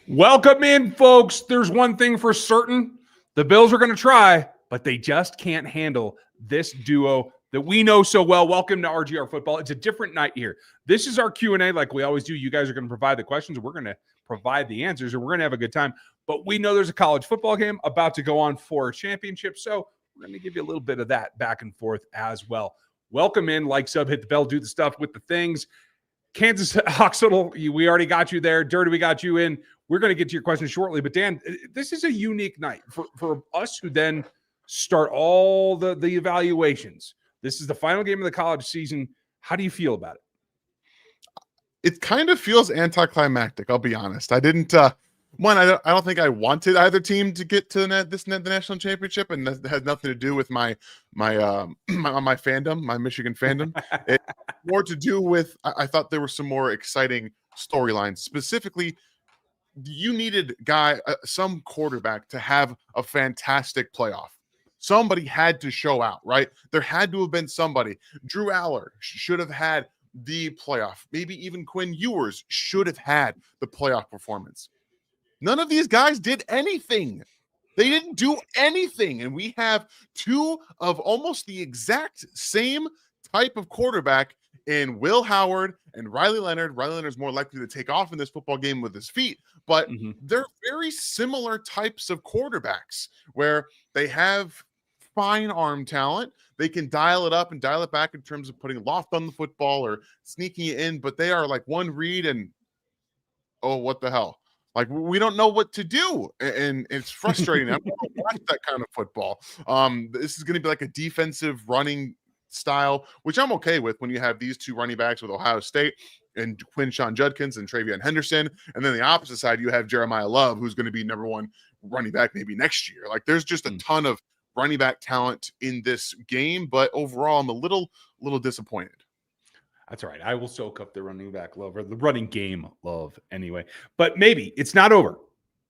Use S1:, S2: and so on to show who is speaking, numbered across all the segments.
S1: Welcome in, folks. There's one thing for certain. The Bills are going to try, but they just can't handle this duo that we know so well. Welcome to RGR Football. It's a different night here. This is our Q&A like we always do. You guys are going to provide the questions. We're going to provide the answers, and we're going to have a good time. But we know there's a college football game about to go on for a championship, so we're going to give you a little bit of that back and forth as well. Welcome in, like, sub, hit the bell, do the stuff with the things. Kansas Hospital, we already got you there. Dirty, we got you in. We're going to get to your question shortly. But, Dan, this is a unique night for us who then start all the evaluations. This is the final game of the college season. How do you feel about it?
S2: It kind of feels anticlimactic, I'll be honest. I didn't I don't think I wanted either team to get to the national championship, and that has nothing to do with my fandom, my Michigan fandom. It's more to do with I thought there were some more exciting storylines. Specifically, you needed some quarterback to have a fantastic playoff. Somebody had to show out, right? There had to have been somebody. Drew Aller should have had the playoff. Maybe even Quinn Ewers should have had the playoff performance. None of these guys did anything. They didn't do anything. And we have two of almost the exact same type of quarterback in Will Howard and Riley Leonard. Riley Leonard's more likely to take off in this football game with his feet, but they're very similar types of quarterbacks where they have fine arm talent. They can dial it up and dial it back in terms of putting loft on the football or sneaking it in, but they are like one read and, oh, what the hell? Like, we don't know what to do, and it's frustrating. I don't watch that kind of football. This is going to be like a defensive running style, which I'm okay with when you have these two running backs with Ohio State and Quinshon Judkins and Travion Henderson. And then the opposite side, you have Jeremiah Love, who's going to be number one running back maybe next year. Like, there's just a ton of running back talent in this game, but overall, I'm a little disappointed.
S1: That's all right. I will soak up the running back love, or the running game love anyway. But maybe it's not over.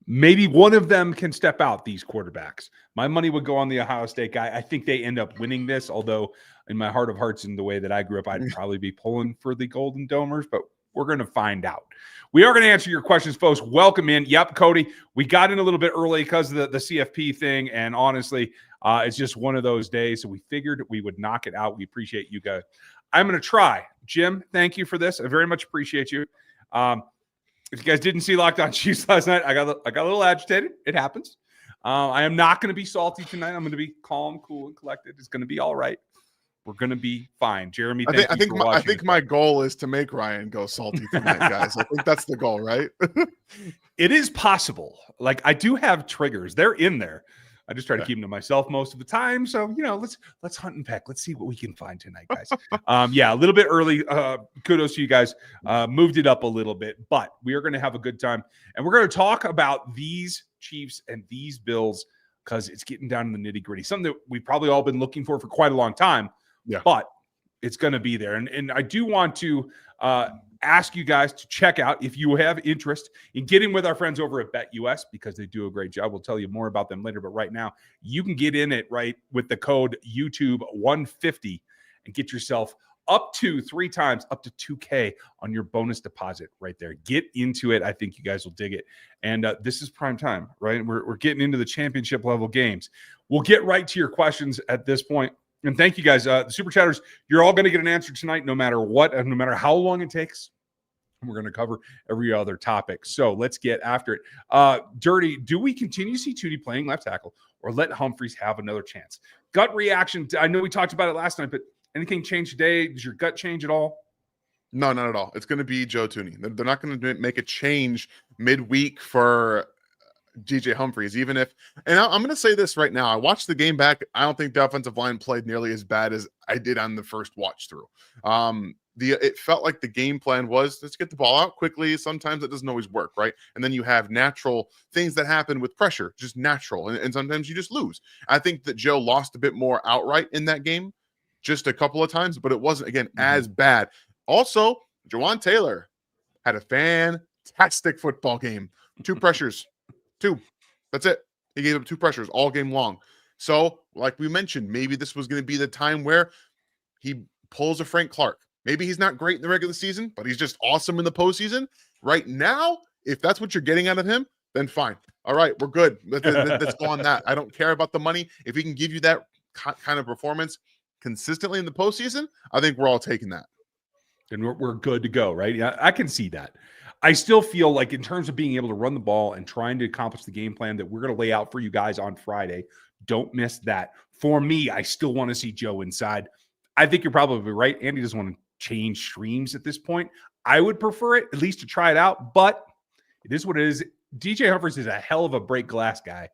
S1: Maybe one of them can step out, these quarterbacks. My money would go on the Ohio State guy. I think they end up winning this, although in my heart of hearts and the way that I grew up, I'd probably be pulling for the Golden Domers, but we're going to find out. We are going to answer your questions, folks. Welcome in. Yep, Cody, we got in a little bit early because of the CFP thing, and honestly, it's just one of those days, so we figured we would knock it out. We appreciate you guys. I'm going to try. Jim, thank you for this. I very much appreciate you. If you guys didn't see Locked On Chiefs last night, I got a little agitated. It happens. I am not going to be salty tonight. I'm going to be calm, cool, and collected. It's going to be all right. We're going to be fine. Jeremy,
S2: I think my goal is to make Ryan go salty tonight, guys. I think that's the goal, right?
S1: It is possible. Like, I do have triggers. They're in there. I just try to keep them to myself most of the time. So, let's hunt and peck. Let's see what we can find tonight, guys. A little bit early. Kudos to you guys. Moved it up a little bit, but we are going to have a good time. And we're going to talk about these Chiefs and these Bills because it's getting down to the nitty gritty. Something that we've probably all been looking for quite a long time. Yeah. But it's going to be there. And I do want to ask you guys to check out, if you have interest in getting with our friends over at BetUS, because they do a great job. We'll tell you more about them later. But right now, you can get in it right with the code YouTube150 and get yourself up to 3 times, up to $2K on your bonus deposit right there. Get into it. I think you guys will dig it. And this is prime time, right? We're getting into the championship level games. We'll get right to your questions at this point. And thank you guys. The Super Chatters, you're all going to get an answer tonight, no matter what, and no matter how long it takes. We're going to cover every other topic. So let's get after it. Dirty, do we continue to see Tootie playing left tackle or let Humphreys have another chance? Gut reaction. I know we talked about it last night, but anything change today? Does your gut change at all?
S2: No, not at all. It's going to be Joe Tooney. They're not going to make a change midweek for DJ Humphreys, even if, and I'm going to say this right now, I watched the game back. I don't think the offensive line played nearly as bad as I did on the first watch through. It felt like the game plan was, let's get the ball out quickly. Sometimes it doesn't always work, right? And then you have natural things that happen with pressure, just natural. And sometimes you just lose. I think that Joe lost a bit more outright in that game, just a couple of times, but it wasn't, again, as bad. Also, Jawan Taylor had a fantastic football game. 2 pressures. 2. That's it. He gave up 2 pressures all game long. So, like we mentioned, maybe this was going to be the time where he pulls a Frank Clark. Maybe he's not great in the regular season, but he's just awesome in the postseason. Right now, If that's what you're getting out of him, then fine. All right, we're good. Let's go on that. I don't care about the money. If he can give you that kind of performance consistently in the postseason, I think we're all taking that.
S1: And we're good to go, right? Yeah, I can see that. I still feel like in terms of being able to run the ball and trying to accomplish the game plan that we're going to lay out for you guys on Friday, don't miss that. For me, I still want to see Joe inside. I think you're probably right. Andy doesn't want to change streams at this point. I would prefer it, at least to try it out, but it is what it is. DJ Humphries is a hell of a break glass guy,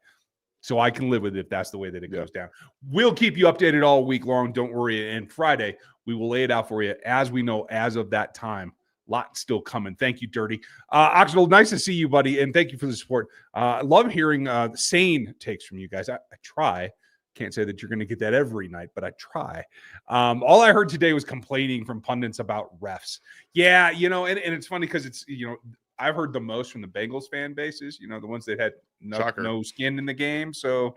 S1: so I can live with it if that's the way that it goes down. We'll keep you updated all week long. Don't worry. And Friday, we will lay it out for you as we know as of that time. Lot still coming. Thank you, Dirty. Oxnell, nice to see you, buddy, and thank you for the support. I love hearing sane takes from you guys. I try. Can't say that you're going to get that every night, but I try. All I heard today was complaining from pundits about refs. Yeah, and it's funny because it's, I've heard the most from the Bengals fan bases, the ones that had no skin in the game. So,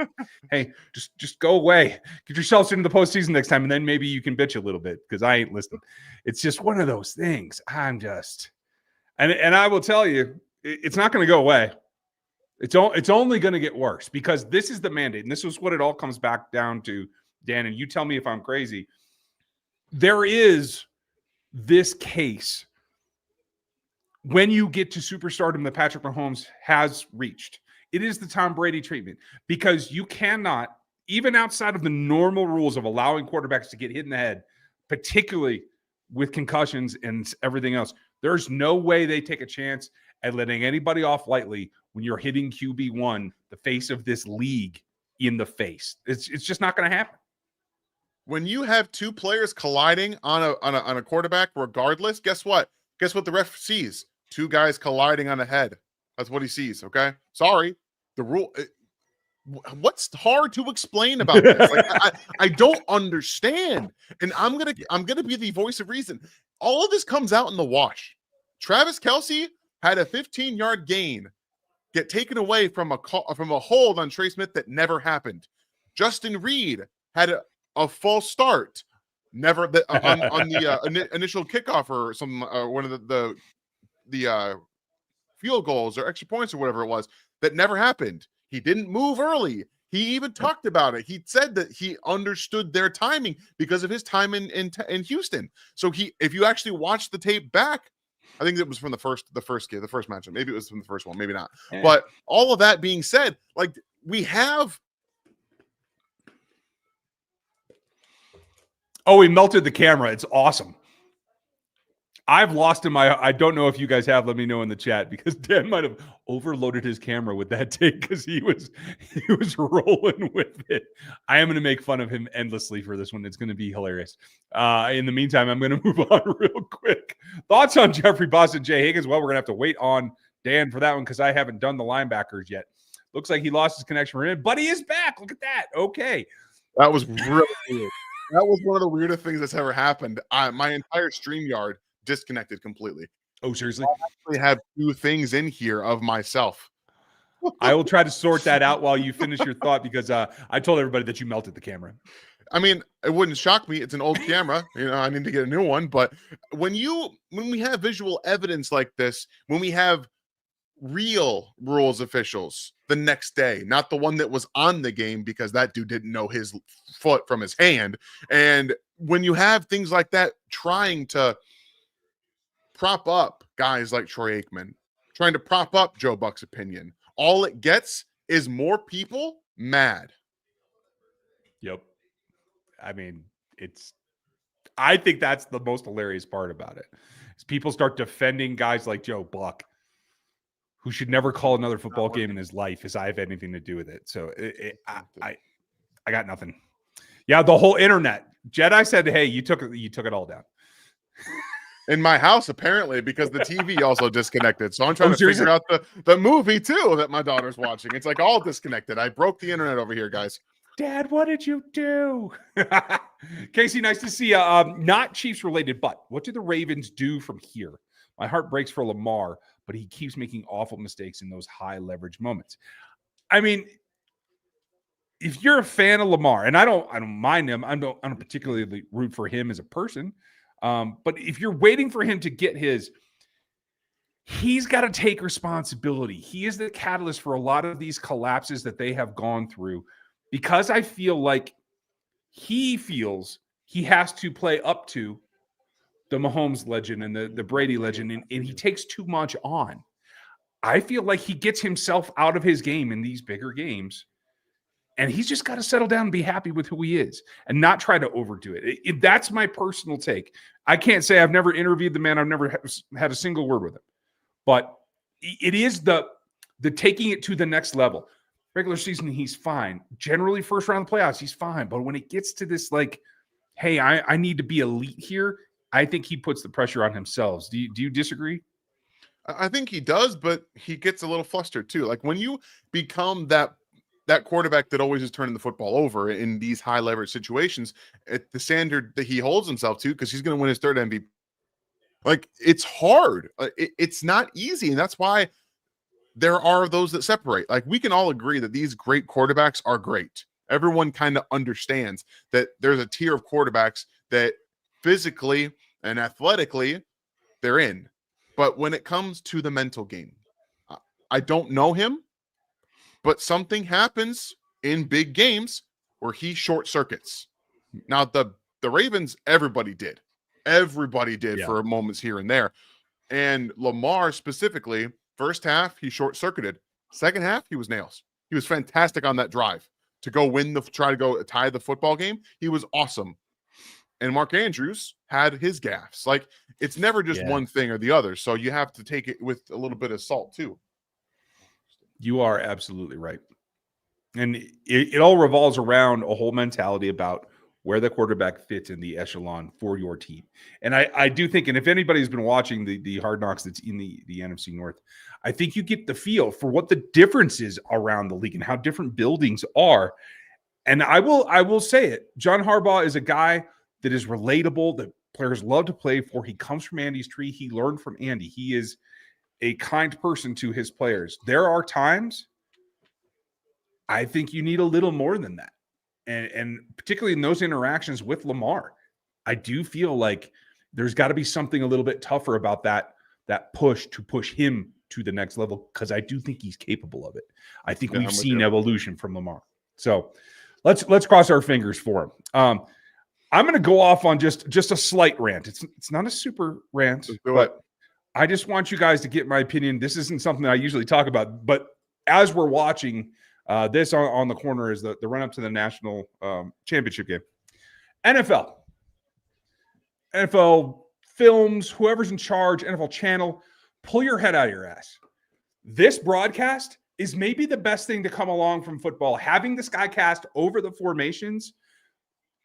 S1: hey, just go away. Get yourselves into the postseason next time, and then maybe you can bitch a little bit because I ain't listening. It's just one of those things. And I will tell you, it's not going to go away. It's only going to get worse because this is the mandate, and this is what it all comes back down to, Dan, and you tell me if I'm crazy. There is this case when you get to superstardom that Patrick Mahomes has reached. It is the Tom Brady treatment because you cannot, even outside of the normal rules of allowing quarterbacks to get hit in the head, particularly with concussions and everything else, there's no way they take a chance at letting anybody off lightly when you're hitting QB1, the face of this league, in the face. It's just not going to happen.
S2: When you have two players colliding on a quarterback, regardless, guess what? Guess what the ref sees? Two guys colliding on a head. That's what he sees. Okay, sorry. The rule. What's hard to explain about this? Like, I don't understand, and I'm gonna be the voice of reason. All of this comes out in the wash. Travis Kelce had a 15-yard gain get taken away from a hold on Trey Smith that never happened. Justin Reed had a false start, never on the initial kickoff or some one of the field goals or extra points or whatever it was that never happened. He didn't move early. He even talked about it. He said that he understood their timing because of his time in Houston. So if you actually watch the tape back, I think it was from the first matchup. Maybe it was from the first one, maybe not. Yeah. But all of that being said, like we have.
S1: Oh, he melted the camera. It's awesome. I've lost him. I don't know if you guys have. Let me know in the chat because Dan might have overloaded his camera with that take because he was rolling with it. I am going to make fun of him endlessly for this one. It's going to be hilarious. In the meantime, I'm going to move on real quick. Thoughts on Jeffrey Boss and Jay Higgins? Well, we're going to have to wait on Dan for that one because I haven't done the linebackers yet. Looks like he lost his connection for him, but he is back. Look at that. Okay.
S2: That was really weird. That was one of the weirdest things that's ever happened. My entire StreamYard disconnected completely.
S1: Oh, seriously?
S2: I actually have two things in here of myself.
S1: I will try to sort that out while you finish your thought because I told everybody that you melted the camera.
S2: I mean, it wouldn't shock me. It's an old camera. I need to get a new one. But when we have visual evidence like this, when we have real rules officials the next day, not the one that was on the game because that dude didn't know his foot from his hand. And when you have things like that trying to prop up guys like Troy Aikman, trying to prop up Joe Buck's opinion, all it gets is more people mad.
S1: Yep. I mean, I think that's the most hilarious part about it is people start defending guys like Joe Buck, who should never call another football game in his life as I have anything to do with it. So I got nothing. Yeah, the whole internet. Jedi said, hey, you took it all down.
S2: In my house, apparently, because the TV also disconnected. So I'm trying to figure out the movie, too, that my daughter's watching. It's like all disconnected. I broke the internet over here, guys.
S1: Dad, what did you do? Casey, nice to see you. Not Chiefs related, but what do the Ravens do from here? My heart breaks for Lamar, but he keeps making awful mistakes in those high leverage moments. I mean, if you're a fan of Lamar, and I don't mind him, I don't particularly root for him as a person. But if you're waiting for him to get his he's got to take responsibility. He is the catalyst for a lot of these collapses that they have gone through, because I feel like he feels he has to play up to the Mahomes legend and the Brady legend, and he takes too much on. I feel like he gets himself out of his game in these bigger games, and he's just got to settle down and be happy with who he is and not try to overdo it. That's my personal take. I can't say I've never interviewed the man. I've never had a single word with him. But it is the taking it to the next level. Regular season, he's fine. Generally, first round of the playoffs, he's fine. But when it gets to this, like, hey, I need to be elite here, I think he puts the pressure on himself. Do you disagree?
S2: I think he does, but he gets a little flustered too. Like when you become that quarterback that always is turning the football over in these high leverage situations, at the standard that he holds himself to, because he's going to win his third MVP. Like, it's hard. It's not easy. And that's why there are those that separate. Like, we can all agree that these great quarterbacks are great. Everyone kind of understands that there's a tier of quarterbacks that physically and athletically they're in. But when it comes to the mental game, I don't know him, but something happens in big games where he short circuits. Now, the Ravens, everybody did. Everybody did for moments here and there. And Lamar specifically, first half, he short-circuited. Second half, he was nails. He was fantastic on that drive to go try to go tie the football game. He was awesome. And Mark Andrews had his gaffes. Like, it's never just one thing or the other. So you have to take it with a little bit of salt too.
S1: You are absolutely right. And it all revolves around a whole mentality about where the quarterback fits in the echelon for your team. And I do think, and if anybody's been watching the Hard Knocks that's in the NFC North, I think you get the feel for what the difference is around the league and how different buildings are. And I will say it. John Harbaugh is a guy that is relatable, that players love to play for. He comes from Andy's tree. He learned from Andy. He is a kind person to his players. There are times I think you need a little more than that. And particularly in those interactions with Lamar, I do feel like there's got to be something a little bit tougher about that push to push him to the next level, because I do think he's capable of it. I think we've seen evolution from Lamar. So let's cross our fingers for him. I'm going to go off on just a slight rant. It's not a super rant, but I just want you guys to get my opinion. This isn't something that I usually talk about, but as we're watching this on the corner is the run up to the national championship game. NFL films, whoever's in charge, NFL channel, pull your head out of your ass. This broadcast is maybe the best thing to come along from football. Having this guy cast over the formations,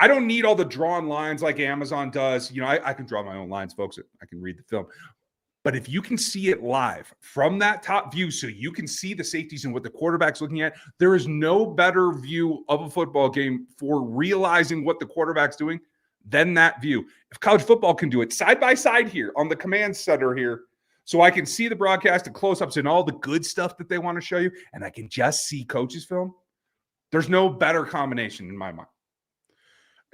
S1: I don't need all the drawn lines like Amazon does. You know, I can draw my own lines, folks. I can read the film. But if you can see it live from that top view, so you can see the safeties and what the quarterback's looking at, there is no better view of a football game for realizing what the quarterback's doing than that view. If college football can do it side by side here on the command center here, so I can see the broadcast and close-ups and all the good stuff that they want to show you, and I can just see coaches film, there's no better combination in my mind.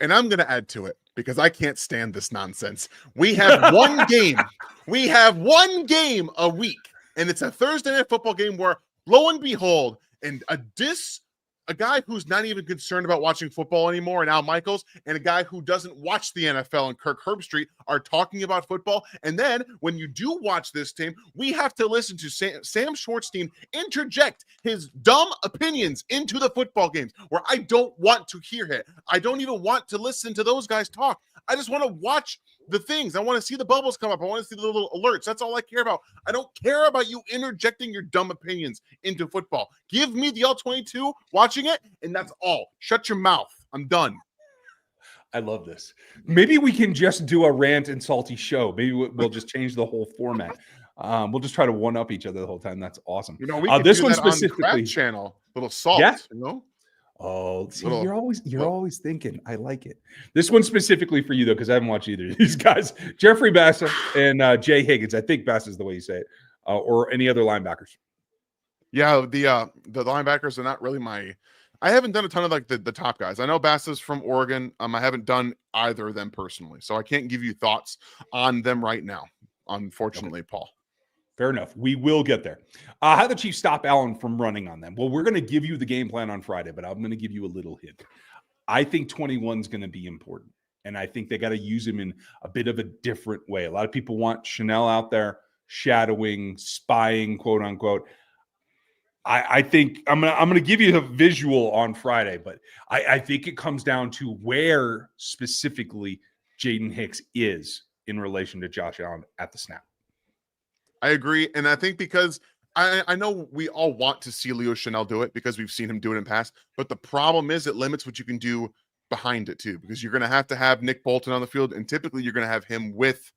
S2: And I'm going to add to it because I can't stand this nonsense. We have one game. We have one game a week, and it's a Thursday night football game where, lo and behold, and a guy who's not even concerned about watching football anymore, and Al Michaels, and a guy who doesn't watch the NFL, and Kirk Herbstreit, are talking about football. And then when you do watch this team, we have to listen to Sam Schwartzstein interject his dumb opinions into the football games where I don't want to hear it. I don't even want to listen to those guys talk. I just want to watch the things. I want to see the bubbles come up. I want to see the little alerts. That's all I care about. I don't care about you interjecting your dumb opinions into football. Give me the L22, watching it, and that's all. Shut your mouth. I'm done.
S1: I love this. Maybe we can just do a rant and salty show. Maybe we'll just change the whole format. We'll just try to one-up each other the whole time. That's awesome.
S2: You know, we can
S1: this
S2: do
S1: one
S2: that
S1: specifically
S2: on the Craft channel. Little salt, you know?
S1: Oh, see, you're always thinking. I like it. This one specifically for you, though, because I haven't watched either of these guys. Jeffrey Bassa and Jay Higgins. I think Bassa is the way you say it, or any other linebackers.
S2: Yeah, the linebackers are not really my. I haven't done a ton of like the top guys. I know Bassa's from Oregon. I haven't done either of them personally, so I can't give you thoughts on them right now. Unfortunately, Paul.
S1: Fair enough. We will get there. How did the Chiefs stop Allen from running on them? Well, we're going to give you the game plan on Friday, but I'm going to give you a little hint. I think 21 is going to be important, and I think they got to use him in a bit of a different way. A lot of people want Chanel out there shadowing, spying, quote unquote. I think I'm gonna give you a visual on Friday, but I think it comes down to where specifically Jaden Hicks is in relation to Josh Allen at the snap.
S2: I agree. And I think because I know we all want to see Leo Chanel do it because we've seen him do it in the past, but the problem is it limits what you can do behind it too, because you're going to have Nick Bolton on the field, and typically you're going to have him with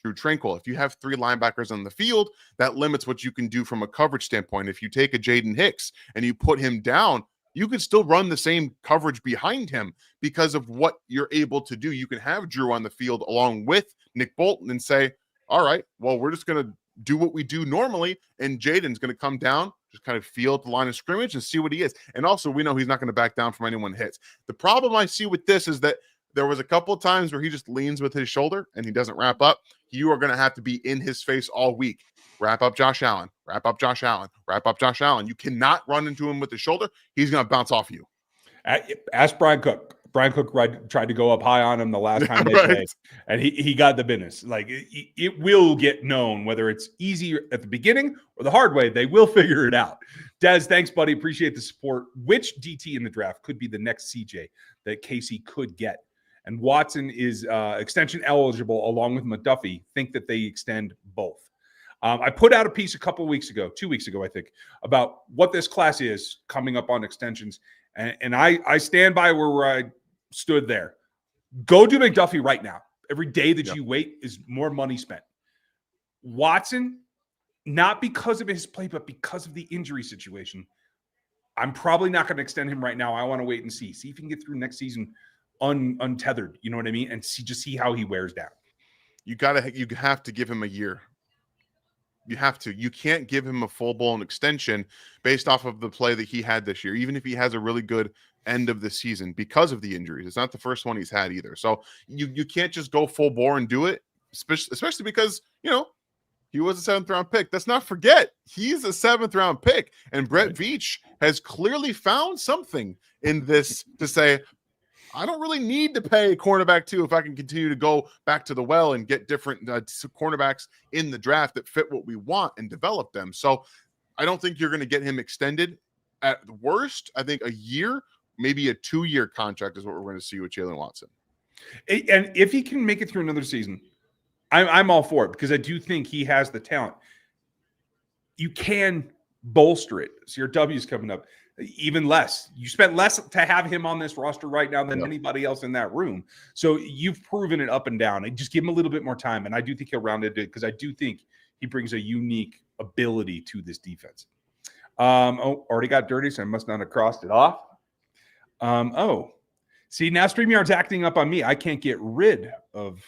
S2: Drew Tranquil. If you have 3 linebackers on the field, that limits what you can do from a coverage standpoint. If you take a Jaden Hicks and you put him down, you could still run the same coverage behind him because of what you're able to do. You can have Drew on the field along with Nick Bolton and say, all right, well, we're just going to do what we do normally, and Jaden's going to come down, just kind of feel at the line of scrimmage and see what he is. And also, we know he's not going to back down from anyone hits. The problem I see with this is that there was a couple of times where he just leans with his shoulder and he doesn't wrap up. You are going to have to be in his face all week. Wrap up Josh Allen. Wrap up Josh Allen. Wrap up Josh Allen. You cannot run into him with his shoulder. He's going to bounce off you.
S1: Ask Brian Cook. Brian Cook tried to go up high on him the last time they played, and he got the business. Like, it will get known whether it's easy at the beginning or the hard way. They will figure it out. Des, thanks, buddy. Appreciate the support. Which DT in the draft could be the next CJ that Casey could get? And Watson is extension eligible along with McDuffie. Think that they extend both. I put out a piece a couple of weeks ago, 2 weeks ago, I think, about what this class is coming up on extensions. And I stand by where I stood there. Go do McDuffie right now. Every day that you wait is more money spent. Watson, not because of his play, but because of the injury situation, I'm probably not going to extend him right now. I want to wait and see if he can get through next season untethered. You know what I mean? And see how he wears down.
S2: You have to give him a year. You have to. You can't give him a full-blown extension based off of the play that he had this year, even if he has a really good end of the season because of the injuries. It's not the first one he's had either. So you can't just go full bore and do it, especially because, he was a 7th-round pick. Let's not forget, he's a 7th-round pick. And Brett Veach has clearly found something in this to say, I don't really need to pay cornerback 2 if I can continue to go back to the well and get different cornerbacks in the draft that fit what we want and develop them. So I don't think you're going to get him extended. At the worst, I think a year, maybe a 2-year contract is what we're going to see with Jalen Watson.
S1: And if he can make it through another season, I'm all for it because I do think he has the talent. You can bolster it. So your W's coming up. Even less. You spent less to have him on this roster right now than anybody else in that room. So you've proven it up and down. And just give him a little bit more time. And I do think he'll round it because I do think he brings a unique ability to this defense. Already got dirty, so I must not have crossed it off. See, now StreamYard's acting up on me. I can't get rid of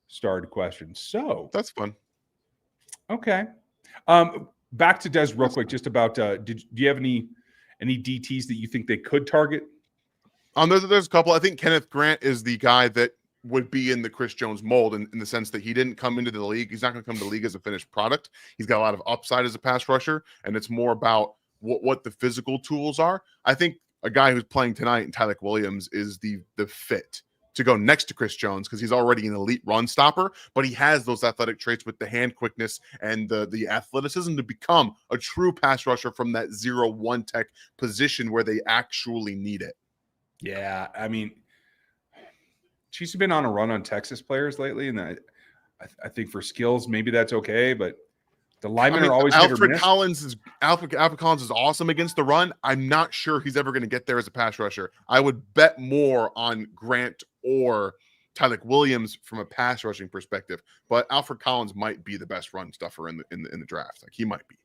S1: starred questions. So
S2: that's fun.
S1: Okay. Back to Des real quick, just about do you have any DTs that you think they could target?
S2: There's a couple. I think Kenneth Grant is the guy that would be in the Chris Jones mold in the sense that he didn't come into the league. He's not going to come to the league as a finished product. He's got a lot of upside as a pass rusher, and it's more about what the physical tools are. I think a guy who's playing tonight in Tyler Williams is the fit to go next to Chris Jones because he's already an elite run stopper, but he has those athletic traits with the hand quickness and the athleticism to become a true pass rusher from that 0-1 tech position where they actually need it.
S1: Yeah, I mean, she's been on a run on Texas players lately, and I think for skills, maybe that's okay, but the linemen are always
S2: Alfred Collins is awesome against the run. I'm not sure he's ever going to get there as a pass rusher. I would bet more on Grant or Tyler Williams from a pass rushing perspective, but Alfred Collins might be the best run stuffer in the draft. Like he might be.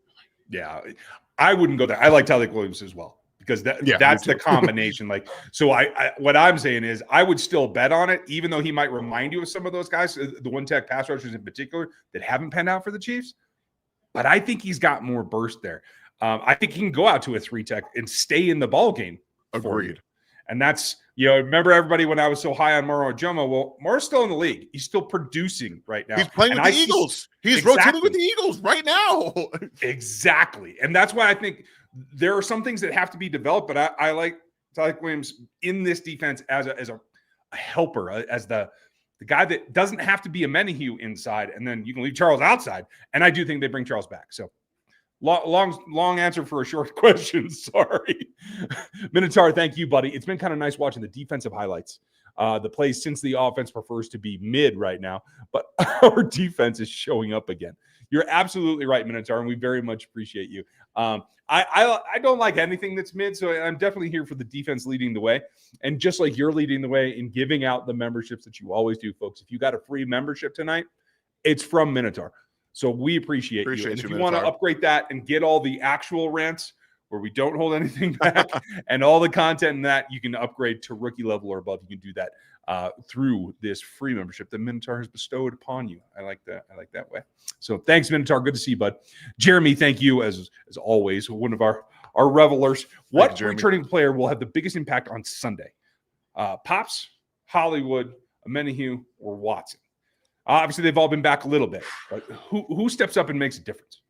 S1: Yeah, I wouldn't go there. I like Tyler Williams as well because that's the combination. Like, so I what I'm saying is I would still bet on it, even though he might remind you of some of those guys, the one tech pass rushers in particular that haven't panned out for the Chiefs. But I think he's got more burst there. I think he can go out to a 3 tech and stay in the ball game.
S2: Agreed.
S1: And that's, remember everybody when I was so high on Maro Jomo? Well, Maro's still in the league. He's still producing right now.
S2: He's playing with the Eagles. He's rotating with the Eagles right now.
S1: Exactly. And that's why I think there are some things that have to be developed, but I like Tyler Williams in this defense as a helper, as the guy that doesn't have to be a Menahue inside, and then you can leave Charles outside. And I do think they bring Charles back. So long answer for a short question. Sorry. Minotaur, thank you, buddy. It's been kind of nice watching the defensive highlights. The plays since the offense prefers to be mid right now, but our defense is showing up again. You're absolutely right, Minotaur, and we very much appreciate you. I don't like anything that's mid, so I'm definitely here for the defense leading the way. And just like you're leading the way in giving out the memberships that you always do, folks, if you got a free membership tonight, it's from Minotaur. So we appreciate you. And if you want to upgrade that and get all the actual rants where we don't hold anything back and all the content in that, you can upgrade to rookie level or above. You can do that through this free membership that Minotaur has bestowed upon you. I like that. I like that way. So thanks, Minotaur. Good to see you, bud. Jeremy, thank you as always, one of our revelers. What returning player will have the biggest impact on Sunday? Pops, Hollywood, Menahue, or Watson? Obviously, they've all been back a little bit, but who steps up and makes a difference?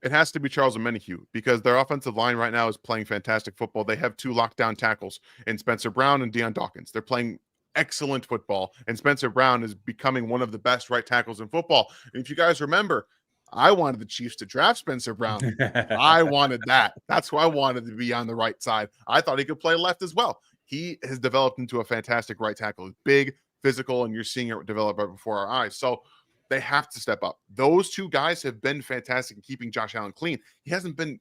S2: It has to be Charles Menahue because their offensive line right now is playing fantastic football. They have 2 lockdown tackles in Spencer Brown and Deion Dawkins. They're playing excellent football, and Spencer Brown is becoming one of the best right tackles in football. And if you guys remember, I wanted the Chiefs to draft Spencer Brown. I wanted that. That's who I wanted to be on the right side. I thought he could play left as well. He has developed into a fantastic right tackle. He's big, physical, and you're seeing it develop right before our eyes. So they have to step up. Those 2 guys have been fantastic in keeping Josh Allen clean. He hasn't been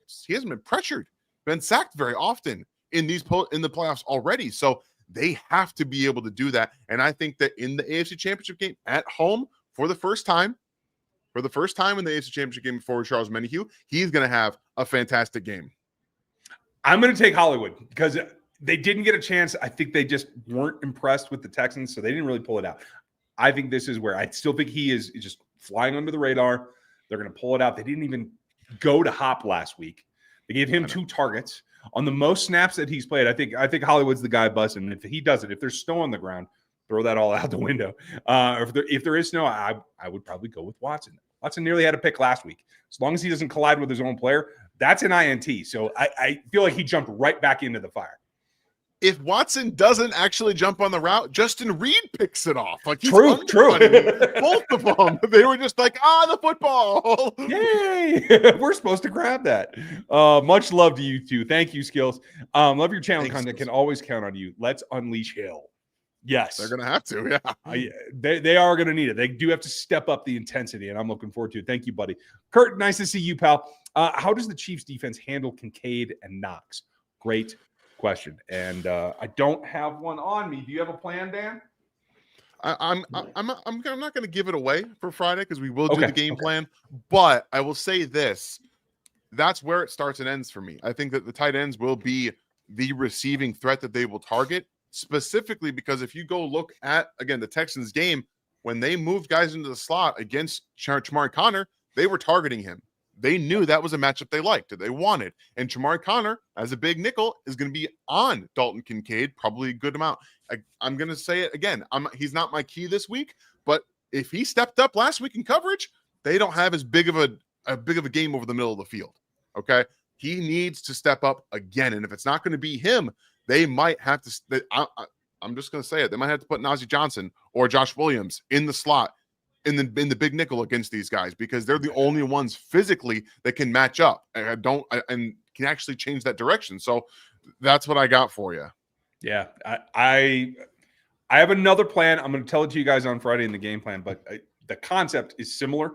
S2: pressured, been sacked very often in the playoffs already. So they have to be able to do that. And I think that in the AFC Championship game at home for the first time in the AFC Championship game for Charles Menahue, he's going to have a fantastic game.
S1: I'm going to take Hollywood because they didn't get a chance. I think they just weren't impressed with the Texans, so they didn't really pull it out. I think this is where I still think he is just flying under the radar. They're going to pull it out. They didn't even go to Hop last week. They gave him 2 targets on the most snaps that he's played. I think Hollywood's the guy busting. If he does it, if there's snow on the ground, throw that all out the window. If there is snow, I would probably go with Watson. Watson nearly had a pick last week. As long as he doesn't collide with his own player, that's an INT. So I feel like he jumped right back into the fire.
S2: If Watson doesn't actually jump on the route, Justin Reed picks it off. Like
S1: true.
S2: Both of them. They were just like, the football.
S1: Yay. We're supposed to grab that. Much love to you two. Thank you, Skills. Love your channel content. Can always count on you. Let's unleash Hill. Yes.
S2: They're going to have to, yeah.
S1: They are going to need it. They do have to step up the intensity, and I'm looking forward to it. Thank you, buddy. Kurt, nice to see you, pal. How does the Chiefs defense handle Kincaid and Knox? Great question. And I don't have one on me. Do you have a plan, Dan?
S2: I'm not going to give it away for Friday because we will do the game plan. But I will say this: that's where it starts and ends for me. I think that the tight ends will be the receiving threat that they will target, specifically because if you go look at again the Texans game when they moved guys into the slot against Chamari Connor, they were targeting him. They knew that was a matchup they liked, that they wanted. And Chamari Connor, as a big nickel, is going to be on Dalton Kincaid, probably a good amount. I'm going to say it again. He's not my key this week, but if he stepped up last week in coverage, they don't have as big of a game over the middle of the field. Okay? He needs to step up again. And if it's not going to be him, they might have to I'm just going to say it. They might have to put Najee Johnson or Josh Williams in the slot in the big nickel against these guys because they're the only ones physically that can match up and can actually change that direction. So that's what I got for you.
S1: Yeah, I have another plan. I'm going to tell it to you guys on Friday in the game plan, but the concept is similar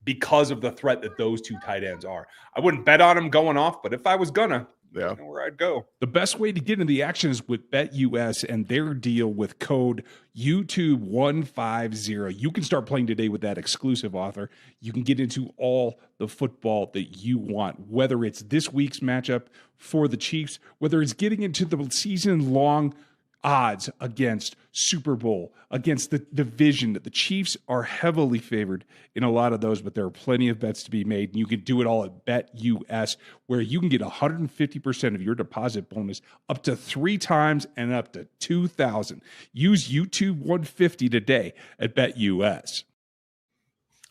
S1: because of the threat that those 2 tight ends are. I wouldn't bet on them going off, but if I was gonna,
S2: yeah,
S1: you know where I'd go.
S3: The best way to get into the action is with BetUS and their deal with code YouTube150. You can start playing today with that exclusive offer. You can get into all the football that you want, whether it's this week's matchup for the Chiefs, whether it's getting into the season-long odds against Super Bowl, against the division. The Chiefs are heavily favored in a lot of those, but there are plenty of bets to be made. And you can do it all at BetUS, where you can get 150% of your deposit bonus up to 3 times and up to 2,000. Use YouTube 150 today at BetUS.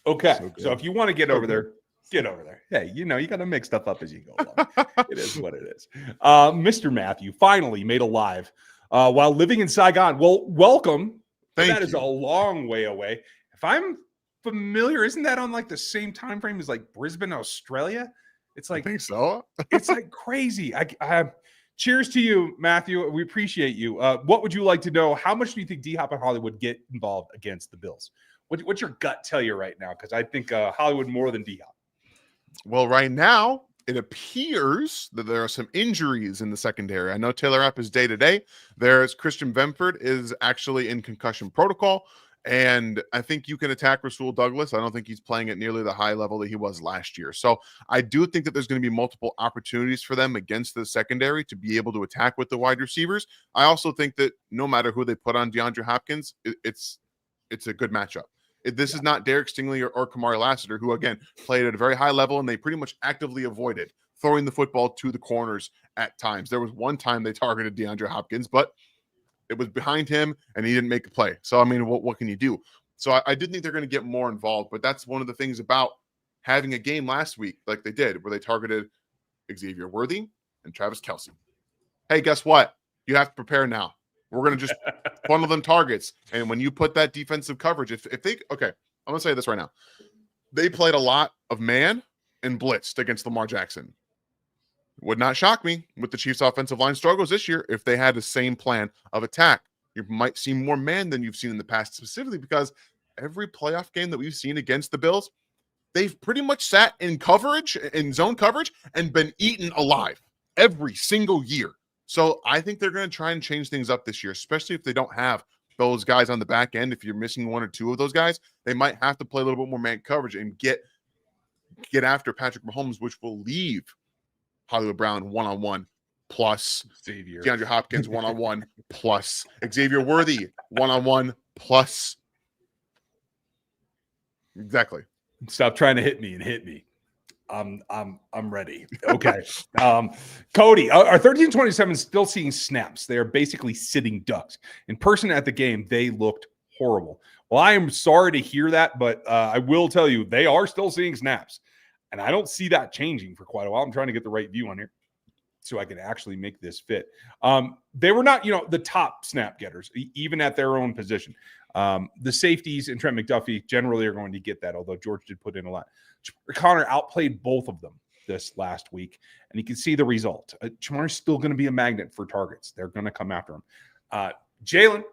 S1: Okay, so if you want to get over there, get over there. Hey, you got to make stuff up as you go along. It is what it is. Mr. Matthew finally made a live while living in Saigon. Well, welcome. That is a long way away. If I'm familiar, isn't that on like the same time frame as like Brisbane, Australia? It's like,
S2: I think so.
S1: It's like crazy. I cheers to you, Matthew. We appreciate you. What would you like to know? How much do you think D-Hop and Hollywood get involved against the Bills? What's your gut tell you right now? Because I think Hollywood more than D-Hop.
S2: Well, right now, it appears that there are some injuries in the secondary. I know Taylor Rapp is day-to-day. There's Christian Vemford is actually in concussion protocol. And I think you can attack Rasul Douglas. I don't think he's playing at nearly the high level that he was last year. So I do think that there's going to be multiple opportunities for them against the secondary to be able to attack with the wide receivers. I also think that no matter who they put on DeAndre Hopkins, it's a good matchup. This is not Derek Stingley or Kamari Lassiter, who, again, played at a very high level, and they pretty much actively avoided throwing the football to the corners at times. There was one time they targeted DeAndre Hopkins, but it was behind him, and he didn't make a play. So, I mean, what can you do? So I did think they're going to get more involved, but that's one of the things about having a game last week like they did, where they targeted Xavier Worthy and Travis Kelce. Hey, guess what? You have to prepare now. We're going to just funnel them targets. And when you put that defensive coverage, if they – okay, I'm going to say this right now. They played a lot of man and blitzed against Lamar Jackson. Would not shock me with the Chiefs' offensive line struggles this year if they had the same plan of attack. You might see more man than you've seen in the past, specifically because every playoff game that we've seen against the Bills, they've pretty much sat in coverage, in zone coverage, and been eaten alive every single year. So I think they're going to try and change things up this year, especially if they don't have those guys on the back end. If you're missing one or two of those guys, they might have to play a little bit more man coverage and get after Patrick Mahomes, which will leave Hollywood Brown one-on-one plus
S1: Xavier.
S2: DeAndre Hopkins one-on-one plus Xavier Worthy one-on-one plus. Exactly.
S1: Stop trying to hit me and hit me. I'm ready. Okay. Cody, our 1327 is still seeing snaps. They are basically sitting ducks. In person at the game, they looked horrible. Well, I am sorry to hear that, but I will tell you, they are still seeing snaps. And I don't see that changing for quite a while. I'm trying to get the right view on here so I can actually make this fit. They were not, the top snap getters, even at their own position. The safeties and Trent McDuffie generally are going to get that, although George did put in a lot. Connor outplayed both of them this last week, and you can see the result. Chamar's still going to be a magnet for targets. They're going to come after him. Jalen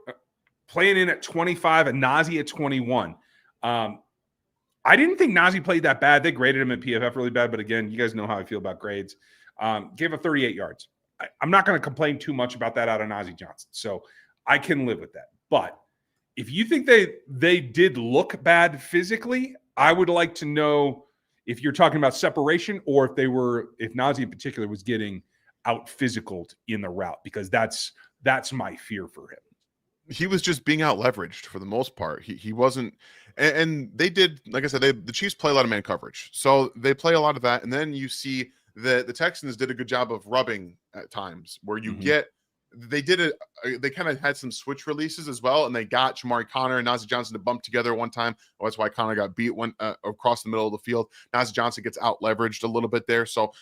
S1: playing in at 25 and Najee at 21. I didn't think Najee played that bad. They graded him at PFF really bad, but again, you guys know how I feel about grades. Gave up 38 yards. I'm not going to complain too much about that out of Najee Johnson, so I can live with that. But if you think they did look bad physically, I would like to know if you're talking about separation or if Najee in particular was getting out physicaled in the route, because that's my fear for him.
S2: He was just being out leveraged for the most part. He wasn't, and they did, like I said, the Chiefs play a lot of man coverage, so they play a lot of that. And then you see the Texans did a good job of rubbing at times, where you get. They did it. They kind of had some switch releases as well, and they got Shamari Connor and Najee Johnson to bump together one time. Oh, that's why Connor got beat across the middle of the field. Najee Johnson gets out leveraged a little bit there. So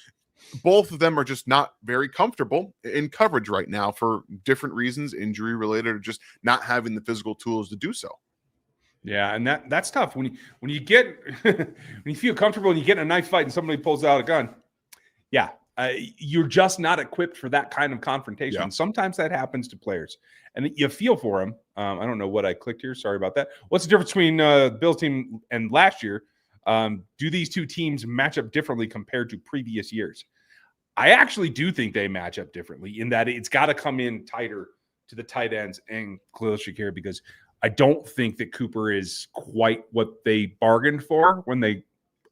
S2: both of them are just not very comfortable in coverage right now for different reasons, injury related, or just not having the physical tools to do so.
S1: Yeah, and that's tough when you get when you feel comfortable and you get in a knife fight and somebody pulls out a gun. Yeah. You're just not equipped for that kind of confrontation.
S2: Yeah.
S1: And sometimes that happens to players, and you feel for them. I don't know what I clicked here. Sorry about that. What's the difference between the Bills team and last year? Do these two teams match up differently compared to previous years? I actually do think they match up differently in that it's got to come in tighter to the tight ends and Khalil Shakir, because I don't think that Cooper is quite what they bargained for when they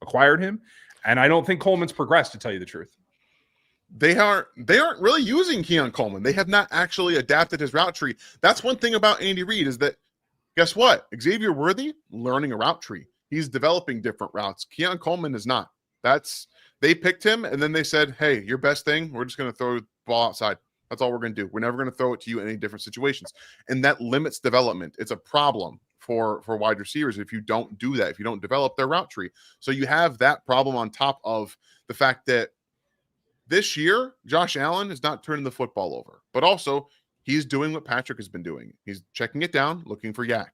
S1: acquired him. And I don't think Coleman's progressed, to tell you the truth.
S2: they aren't really using Keon Coleman. They have not actually adapted his route tree. That's one thing about Andy Reid is that, guess what? Xavier Worthy learning a route tree. He's developing different routes. Keon Coleman is not. They picked him, and then they said, hey, your best thing, we're just going to throw the ball outside. That's all we're going to do. We're never going to throw it to you in any different situations. And that limits development. It's a problem for wide receivers if you don't do that, if you don't develop their route tree. So you have that problem on top of the fact that this year, Josh Allen is not turning the football over, but also he's doing what Patrick has been doing. He's checking it down, looking for yak.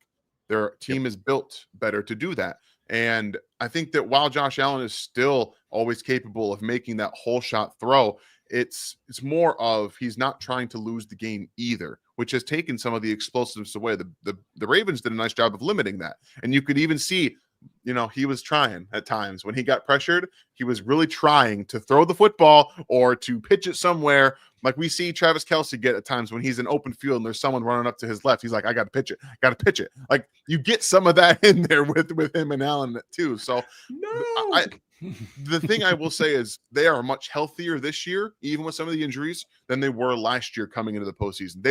S2: Their team is built better to do that. And I think that while Josh Allen is still always capable of making that whole shot throw, it's more of he's not trying to lose the game either, which has taken some of the explosiveness away. The Ravens did a nice job of limiting that. And you could even see, he was trying at times when he got pressured. He was really trying to throw the football or to pitch it somewhere. Like we see Travis Kelce get at times when he's in open field and there's someone running up to his left. He's like, I got to pitch it. Like you get some of that in there with him and Allen too. So the thing I will say is they are much healthier this year, even with some of the injuries, than they were last year coming into the postseason.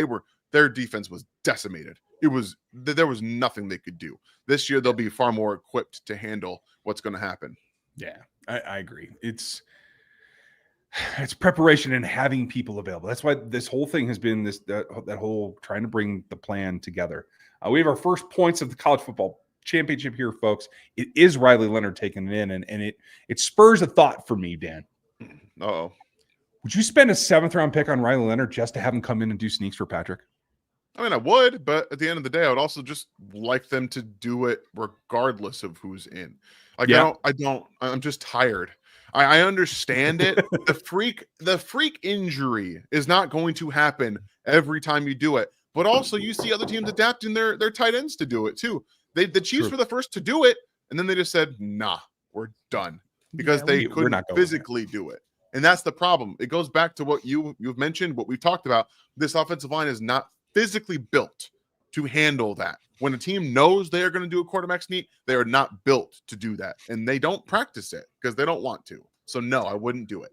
S2: Their defense was decimated. There was nothing they could do. This year, they'll be far more equipped to handle what's going to happen.
S1: Yeah, I agree. It's preparation and having people available. That's why this whole thing has been that whole trying to bring the plan together. We have our first points of the college football championship here, folks. It is Riley Leonard taking it in, and it spurs a thought for me, Dan.
S2: Uh-oh.
S1: Would you spend a 7th-round pick on Riley Leonard just to have him come in and do sneaks for Patrick?
S2: I mean, I would, but at the end of the day, I would also just like them to do it regardless of who's in. Like, yeah. I'm just tired. I understand it. The freak injury is not going to happen every time you do it. But also you see other teams adapting their tight ends to do it too. The Chiefs were the first to do it, and then they just said, nah, we're done. Because they couldn't physically do it. And that's the problem. It goes back to what you've mentioned, what we've talked about. This offensive line is not physically built to handle that. When a team knows they are going to do a quarterback sneak, they are not built to do that. And they don't practice it because they don't want to. So no, I wouldn't do it.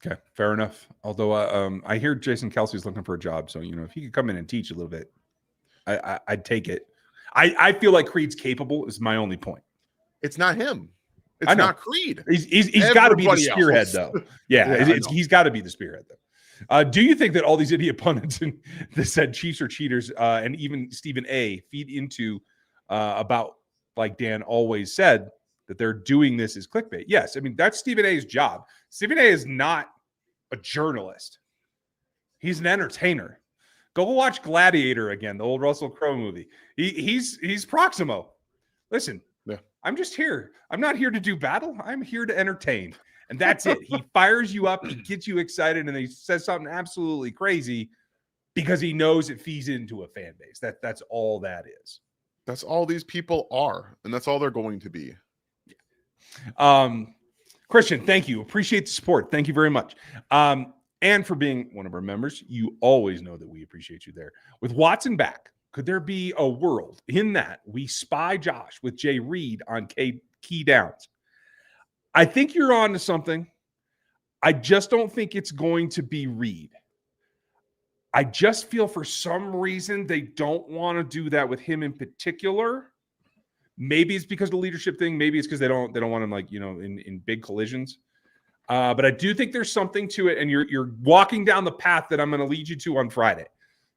S1: Okay, fair enough. Although I hear Jason Kelsey's looking for a job. So, if he could come in and teach a little bit, I'd take it. I feel like Creed's capable is my only point.
S2: It's not him. It's not Creed.
S1: He's got to be the spearhead, though. Yeah, he's got to be the spearhead, though. Do you think that all these idiot pundits that said Chiefs are cheaters and even Stephen A. feed into about, like Dan always said, that they're doing this as clickbait? Yes. I mean, that's Stephen A.'s job. Stephen A. is not a journalist. He's an entertainer. Go watch Gladiator again, the old Russell Crowe movie. He's Proximo. Listen, I'm just here. I'm not here to do battle. I'm here to entertain. And that's it. He fires you up. He gets you excited. And he says something absolutely crazy because he knows it feeds into a fan base. That's all that is.
S2: That's all these people are. And that's all they're going to be.
S1: Christian, thank you. Appreciate the support. Thank you very much. And for being one of our members, you always know that we appreciate you there. With Watson back, could there be a world in that we spy Josh with Jay Reed on key downs? I think you're on to something. I just don't think it's going to be Reed. I just feel for some reason they don't want to do that with him in particular. Maybe it's because of the leadership thing. Maybe it's because they don't want him in big collisions. But I do think there's something to it, and you're walking down the path that I'm going to lead you to on Friday.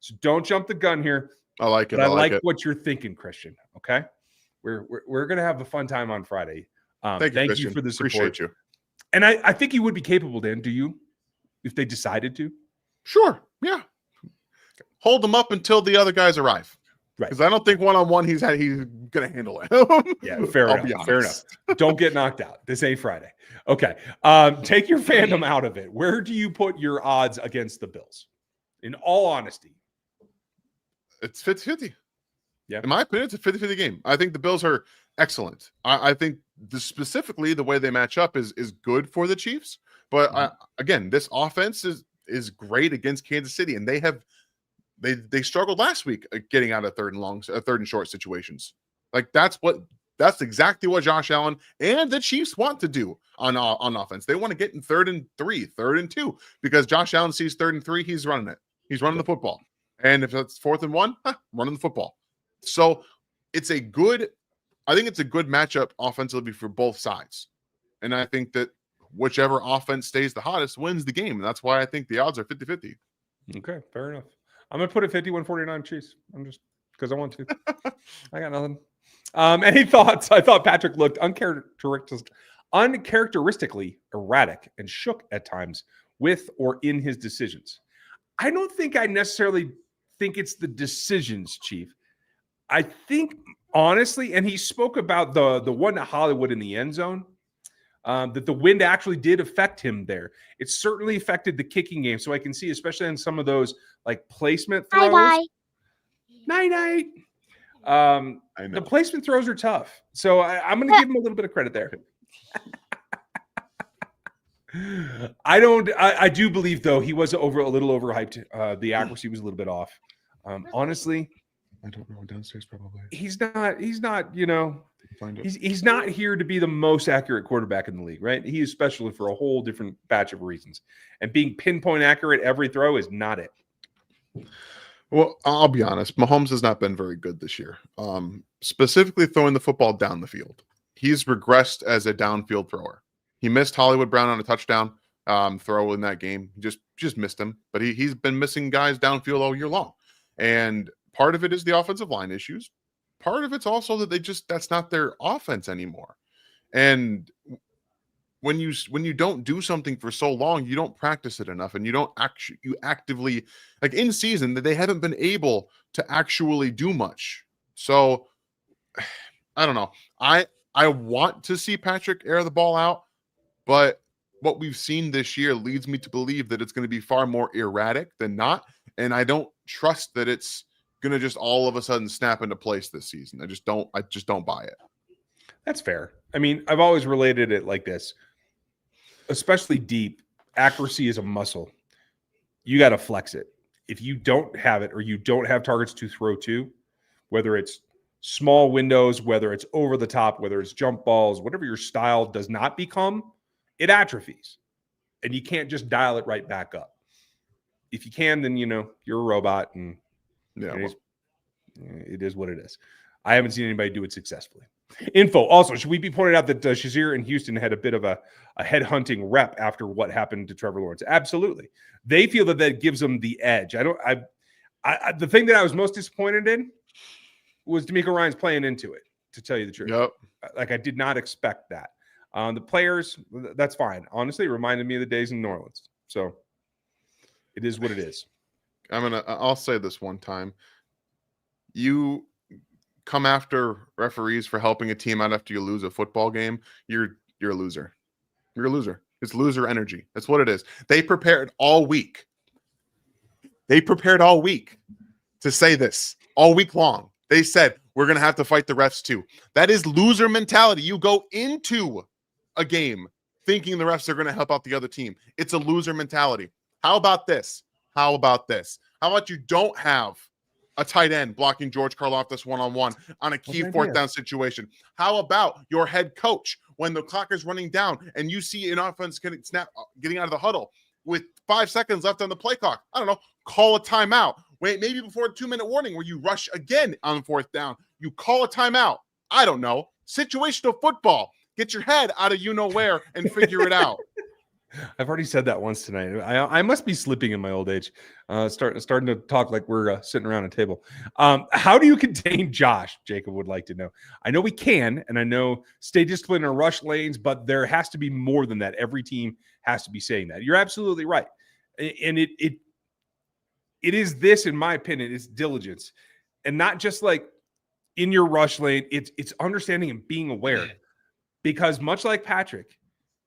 S1: So don't jump the gun here.
S2: I like it.
S1: I like what you're thinking, Christian. Okay, we're going to have a fun time on Friday. Thank you for the support.
S2: Appreciate you.
S1: And I think you would be capable, Dan. Do you? If they decided to?
S2: Sure. Yeah. Hold them up until the other guys arrive. Right. Because I don't think one-on-one he's going to handle it.
S1: Yeah, fair enough. Fair enough. Don't get knocked out. This ain't Friday. Okay. Take your fandom out of it. Where do you put your odds against the Bills? In all honesty.
S2: It's 50-50.
S1: Yeah.
S2: In my opinion, it's a 50-50 game. I think the Bills are excellent. I think specifically the way they match up is good for the Chiefs. But again, this offense is great against Kansas City, and they struggled last week getting out of third and short situations. Like that's That's exactly what Josh Allen and the Chiefs want to do on offense. They want to get in 3rd and 3, 3rd and 2, because Josh Allen sees 3rd and 3, he's running it. He's running the football. And if it's 4th and 1, running the football. So I think it's a good matchup offensively for both sides. And I think that whichever offense stays the hottest wins the game. And that's why I think the odds are 50-50.
S1: Okay, fair enough. I'm going to put it 51-49 Chiefs. I'm just because I want to. I got nothing. Any thoughts? I thought Patrick looked uncharacteristically erratic and shook at times with or in his decisions. I don't think I necessarily think it's the decisions, Chief. I think, honestly, and he spoke about the one at Hollywood in the end zone, that the wind actually did affect him there. It certainly affected the kicking game. So I can see, especially in some of those like placement throws.
S4: Bye-bye.
S1: Night-night. The placement throws are tough. So I'm going to give him a little bit of credit there. I do believe, though, he was a little overhyped. The accuracy was a little bit off. Honestly,
S2: I don't know. Downstairs, probably.
S1: He's not, he's not here to be the most accurate quarterback in the league, right? He is special for a whole different batch of reasons. And being pinpoint accurate every throw is not it.
S2: Well, I'll be honest. Mahomes has not been very good this year, specifically throwing the football down the field. He's regressed as a downfield thrower. He missed Hollywood Brown on a touchdown throw in that game. He just missed him. But he's been missing guys downfield all year long. And part of it is the offensive line issues. Part of it's also that that's not their offense anymore. And when you don't do something for so long, you don't practice it enough, and you actively, like in season, that they haven't been able to actually do much. So I don't know. I want to see Patrick air the ball out, but what we've seen this year leads me to believe that it's going to be far more erratic than not. And I don't trust that it's going to just all of a sudden snap into place this season. I just don't buy it.
S1: That's fair. I mean, I've always related it like this, especially deep. Accuracy is a muscle. You got to flex it. If you don't have it, or you don't have targets to throw to, whether it's small windows, whether it's over the top, whether it's jump balls, whatever your style does not become, it atrophies. And you can't just dial it right back up. If you can, then, you're a robot, and it is what it is. I haven't seen anybody do it successfully. Info. Also, should we be pointed out that Shazier in Houston had a bit of a head-hunting rep after what happened to Trevor Lawrence? Absolutely. They feel that gives them the edge. The thing that I was most disappointed in was DeMeco Ryans playing into it, to tell you the truth.
S2: Yep.
S1: Like, I did not expect that. The players, that's fine. Honestly, it reminded me of the days in New Orleans. So it is what it is.
S2: I'll say this one time. You come after referees for helping a team out after you lose a football game, you're a loser. You're a loser. It's loser energy. That's what it is. They prepared all week. To say this all week long. They said, we're going to have to fight the refs too. That is loser mentality. You go into a game thinking the refs are going to help out the other team. It's a loser mentality. How about this? How about you don't have a tight end blocking George Karlaftis one-on-one on a key fourth down situation? How about your head coach, when the clock is running down and you see an offense getting out of the huddle with 5 seconds left on the play clock? I don't know. Call a timeout. Wait, maybe before a 2-minute warning where you rush again on fourth down. You call a timeout. I don't know. Situational football. Get your head out of you-know-where and figure it out.
S1: I've already said that once tonight. I must be sleeping in my old age. Starting to talk like we're sitting around a table. How do you contain Josh? Jacob would like to know. I know we can, and I know stay disciplined in rush lanes, but there has to be more than that. Every team has to be saying that. You're absolutely right. And it is this, in my opinion, it's diligence. And not just like in your rush lane, it's understanding and being aware. Because much like Patrick,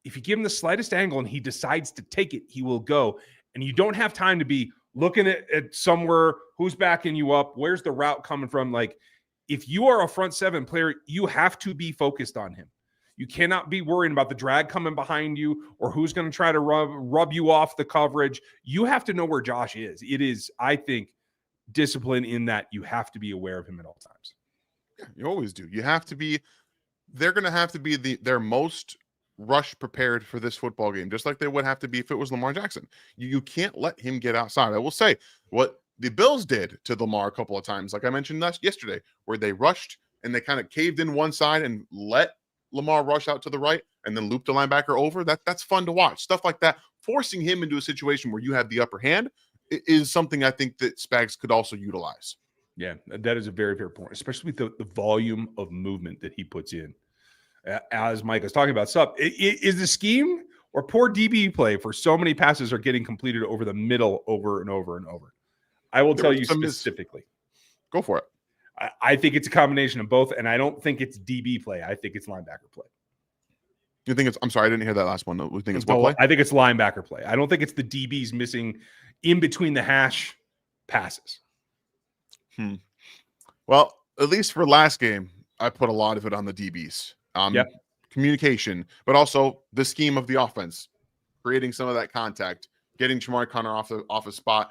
S1: if you give him the slightest angle and he decides to take it, he will go. And you don't have time to be looking at somewhere, who's backing you up, where's the route coming from. Like, if you are a front seven player, you have to be focused on him. You cannot be worrying about the drag coming behind you or who's going to try to rub you off the coverage. You have to know where Josh is. It is, I think, discipline in that you have to be aware of him at all times.
S2: Yeah, you always do. You have to be they're going to have to be their most rush prepared for this football game, just like they would have to be if it was Lamar Jackson. You can't let him get outside. I will say what the Bills did to Lamar a couple of times, like I mentioned yesterday, where they rushed and they kind of caved in one side and let Lamar rush out to the right and then loop the linebacker over. That's fun to watch. Stuff like that, forcing him into a situation where you have the upper hand is something I think that Spags could also utilize.
S1: Yeah, that is a very fair point, especially with the volume of movement that he puts in. As Mike was talking about, is the scheme or poor DB play for so many passes are getting completed over the middle over and over and over. I will tell you specifically.
S2: Go for it.
S1: I think it's a combination of both, and I don't think it's DB play. I think it's linebacker play.
S2: You think it's? I'm sorry, I didn't hear that last one. We think it's what play?
S1: I think it's linebacker play. I don't think it's the DBs missing in between the hash passes.
S2: Well, at least for last game, I put a lot of it on the DBs. Communication, but also the scheme of the offense, creating some of that contact, getting Jamari Connor off a spot.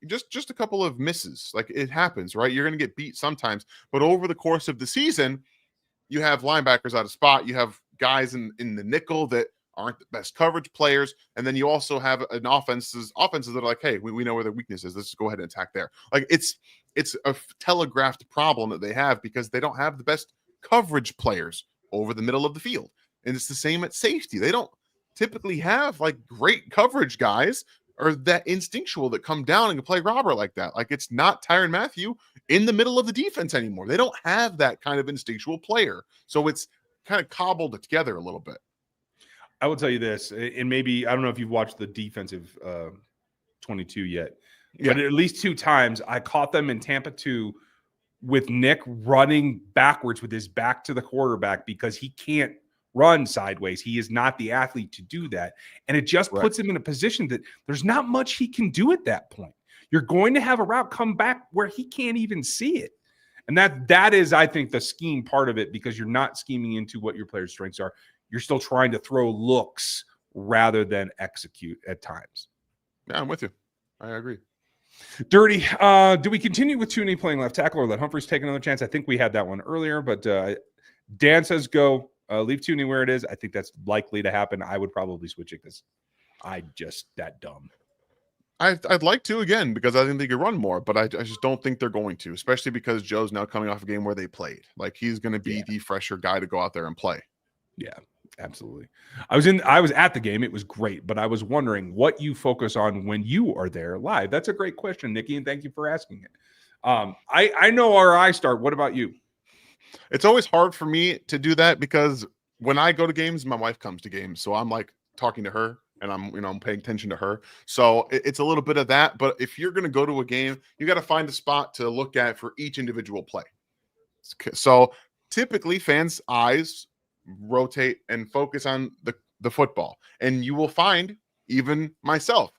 S2: Just a couple of misses. Like, it happens, right? You're going to get beat sometimes, but over the course of the season, you have linebackers out of spot. You have guys in the nickel that aren't the best coverage players, and then you also have an offenses that are like, hey, we know where their weakness is. Let's just go ahead and attack there. Like, it's a telegraphed problem that they have because they don't have the best coverage players over the middle of the field. And it's the same at safety. They don't typically have like great coverage guys or that instinctual that come down and can play robber like that. Like, it's not Tyrann Mathieu in the middle of the defense anymore. They don't have that kind of instinctual player. So it's kind of cobbled together a little bit.
S1: I will tell you this, and maybe, I don't know if you've watched the defensive 22 yet, but at least 2 times I caught them in Tampa 2 with Nick running backwards with his back to the quarterback because he can't run sideways. He is not the athlete to do that. And it just puts him in a position that there's not much he can do at that point. You're going to have a route come back where he can't even see it. And that is, I think, the scheme part of it, because you're not scheming into what your player's strengths are. You're still trying to throw looks rather than execute at times.
S2: Yeah, I'm with you. I agree.
S1: Dirty, do we continue with Tooney playing left tackle or let Humphries take another chance? I think we had that one earlier, but Dan says go. Leave Tooney where it is. I think that's likely to happen. I would probably switch it because I'm just that dumb.
S2: I'd like to, again, because I think they could run more, but I just don't think they're going to, especially because Joe's now coming off a game where they played. Like, he's going to be the fresher guy to go out there and play.
S1: Yeah, absolutely. I was at the game. It was great, but I was wondering what you focus on when you are there live. That's a great question, Nikki, and thank you for asking it. I know where I start. What about you?
S2: It's always hard for me to do that because when I go to games, my wife comes to games. So I'm like talking to her and I'm paying attention to her. So it's a little bit of that. But if you're going to go to a game, you got to find a spot to look at for each individual play. So typically fans' eyes rotate and focus on the football. And you will find, even myself,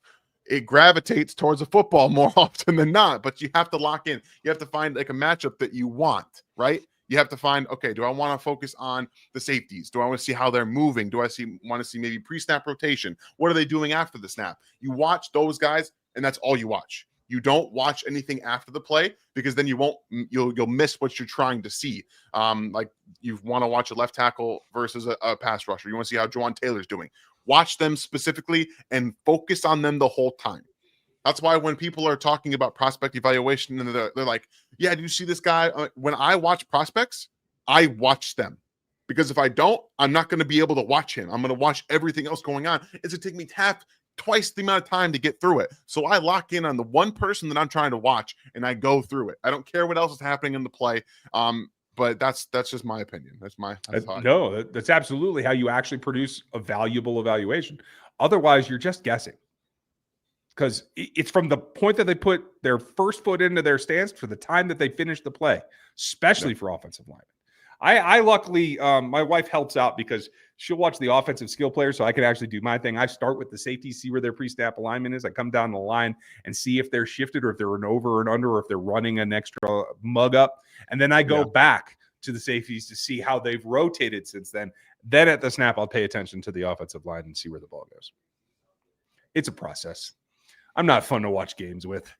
S2: it gravitates towards a football more often than not, but you have to lock in. You have to find like a matchup that you want, right? You have to find, okay, do I want to focus on the safeties? Do I want to see how they're moving? Do I want to see maybe pre-snap rotation? What are they doing after the snap? You watch those guys, and that's all you watch. You don't watch anything after the play because then you'll miss what you're trying to see. Like, you want to watch a left tackle versus a pass rusher. You want to see how Jawan Taylor's doing. Watch them specifically and focus on them the whole time. That's why when people are talking about prospect evaluation and they're like, yeah, do you see this guy? When I watch prospects, I watch them. Because if I don't, I'm not going to be able to watch him. I'm going to watch everything else going on. It's going to take me twice the amount of time to get through it. So I lock in on the one person that I'm trying to watch and I go through it. I don't care what else is happening in the play. But that's just my opinion.
S1: That's absolutely how you actually produce a valuable evaluation. Otherwise, you're just guessing. Because it's from the point that they put their first foot into their stance for the time that they finish the play, especially for offensive linemen. I luckily, my wife helps out because she'll watch the offensive skill players so I can actually do my thing. I start with the safety, see where their pre-snap alignment is. I come down the line and see if they're shifted or if they're an over and under or if they're running an extra mug up. And then I go back to the safeties to see how they've rotated since then. Then at the snap, I'll pay attention to the offensive line and see where the ball goes. It's a process. I'm not fun to watch games with.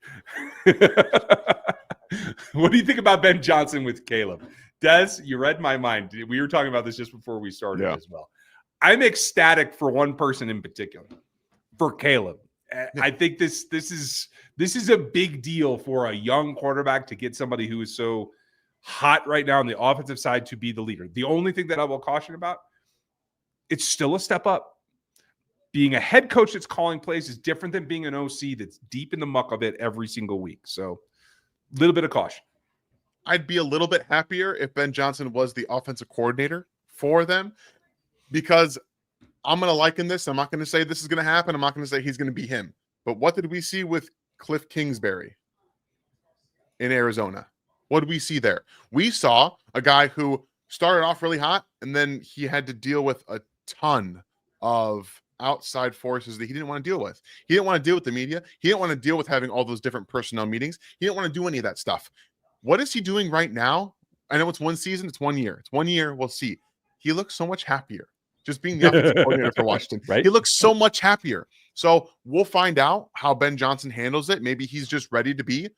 S1: What do you think about Ben Johnson with Caleb? Des, you read my mind. We were talking about this just before we started
S2: Yeah.
S1: as well. I'm ecstatic for one person in particular, for Caleb. I think this is a big deal for a young quarterback to get somebody who is so hot right now on the offensive side to be the leader. The only thing that I will caution about, it's still a step up. Being a head coach that's calling plays is different than being an OC that's deep in the muck of it every single week. So a little bit of caution.
S2: I'd be a little bit happier if Ben Johnson was the offensive coordinator for them, because I'm going to liken this. I'm not going to say this is going to happen. I'm not going to say he's going to be him. But what did we see with Cliff Kingsbury in Arizona? What did we see there? We saw a guy who started off really hot, and then he had to deal with a ton of outside forces that he didn't want to deal with. He didn't want to deal with the media. He didn't want to deal with having all those different personnel meetings. He didn't want to do any of that stuff. What is he doing right now? I know it's one season. It's 1 year. It's 1 year. We'll see. He looks so much happier just being the offensive coordinator for Washington.
S1: Right?
S2: He looks so much happier. So we'll find out how Ben Johnson handles it. Maybe he's just ready to be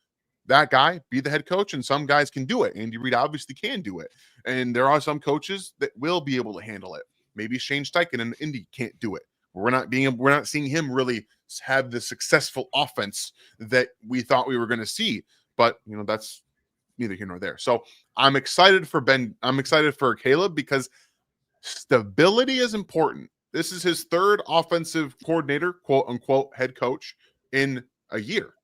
S2: that guy, be the head coach, and some guys can do it. Andy Reid obviously can do it. And there are some coaches that will be able to handle it. Maybe Shane Steichen in Indy can't do it. We're not seeing him really have the successful offense that we thought we were going to see. But that's neither here nor there. So I'm excited for Ben. I'm excited for Caleb because stability is important. This is his third offensive coordinator, quote unquote, head coach in a year.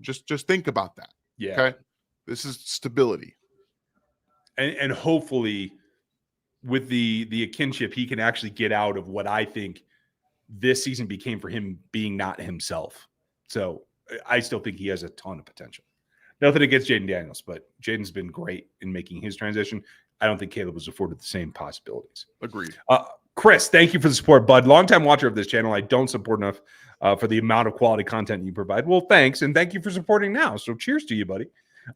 S2: Just think about that.
S1: Yeah.
S2: Okay. This is stability.
S1: And hopefully with the kinship, he can actually get out of what I think this season became for him being not himself. So I still think he has a ton of potential. Nothing against Jaden Daniels, but Jaden's been great in making his transition. I don't think Caleb was afforded the same possibilities.
S2: Agreed.
S1: Chris, thank you for the support, bud. Longtime watcher of this channel. I don't support enough for the amount of quality content you provide. Well, thanks, and thank you for supporting now. So cheers to you, buddy.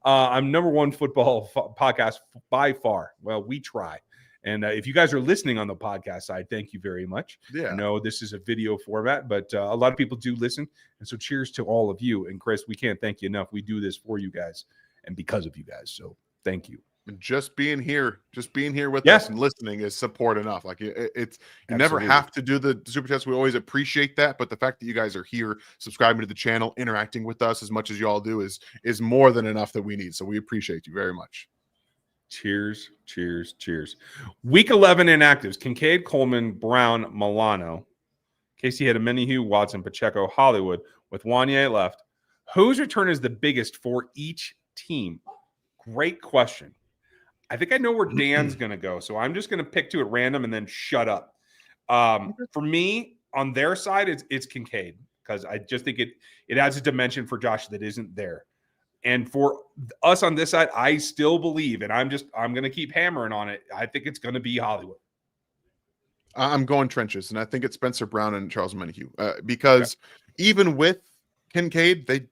S1: I'm #1 football podcast by far. Well, we try. And if you guys are listening on the podcast side, thank you very much.
S2: Yeah.
S1: I know this is a video format, but a lot of people do listen. And so cheers to all of you. And Chris, we can't thank you enough. We do this for you guys and because of you guys. So thank you.
S2: Just being here with us and listening is support enough. Like it's you never have to do the super chats. We always appreciate that, but the fact that you guys are here, subscribing to the channel, interacting with us as much as you all do is more than enough that we need. So we appreciate you very much.
S1: Cheers, cheers, cheers. Week 11 inactives: Kincaid, Coleman, Brown, Milano. Casey had a Menihue, Watson, Pacheco, Hollywood with Wanye left. Whose return is the biggest for each team? Great question. I think I know where Dan's going to go, so I'm just going to pick two at random and then shut up. For me, on their side, it's Kincaid, because I just think it adds a dimension for Josh that isn't there. And for us on this side, I still believe, and I'm going to keep hammering on it. I think it's going to be Hollywood.
S2: I'm going trenches, and I think it's Spencer Brown and Charles Menihue because even with Kincaid, they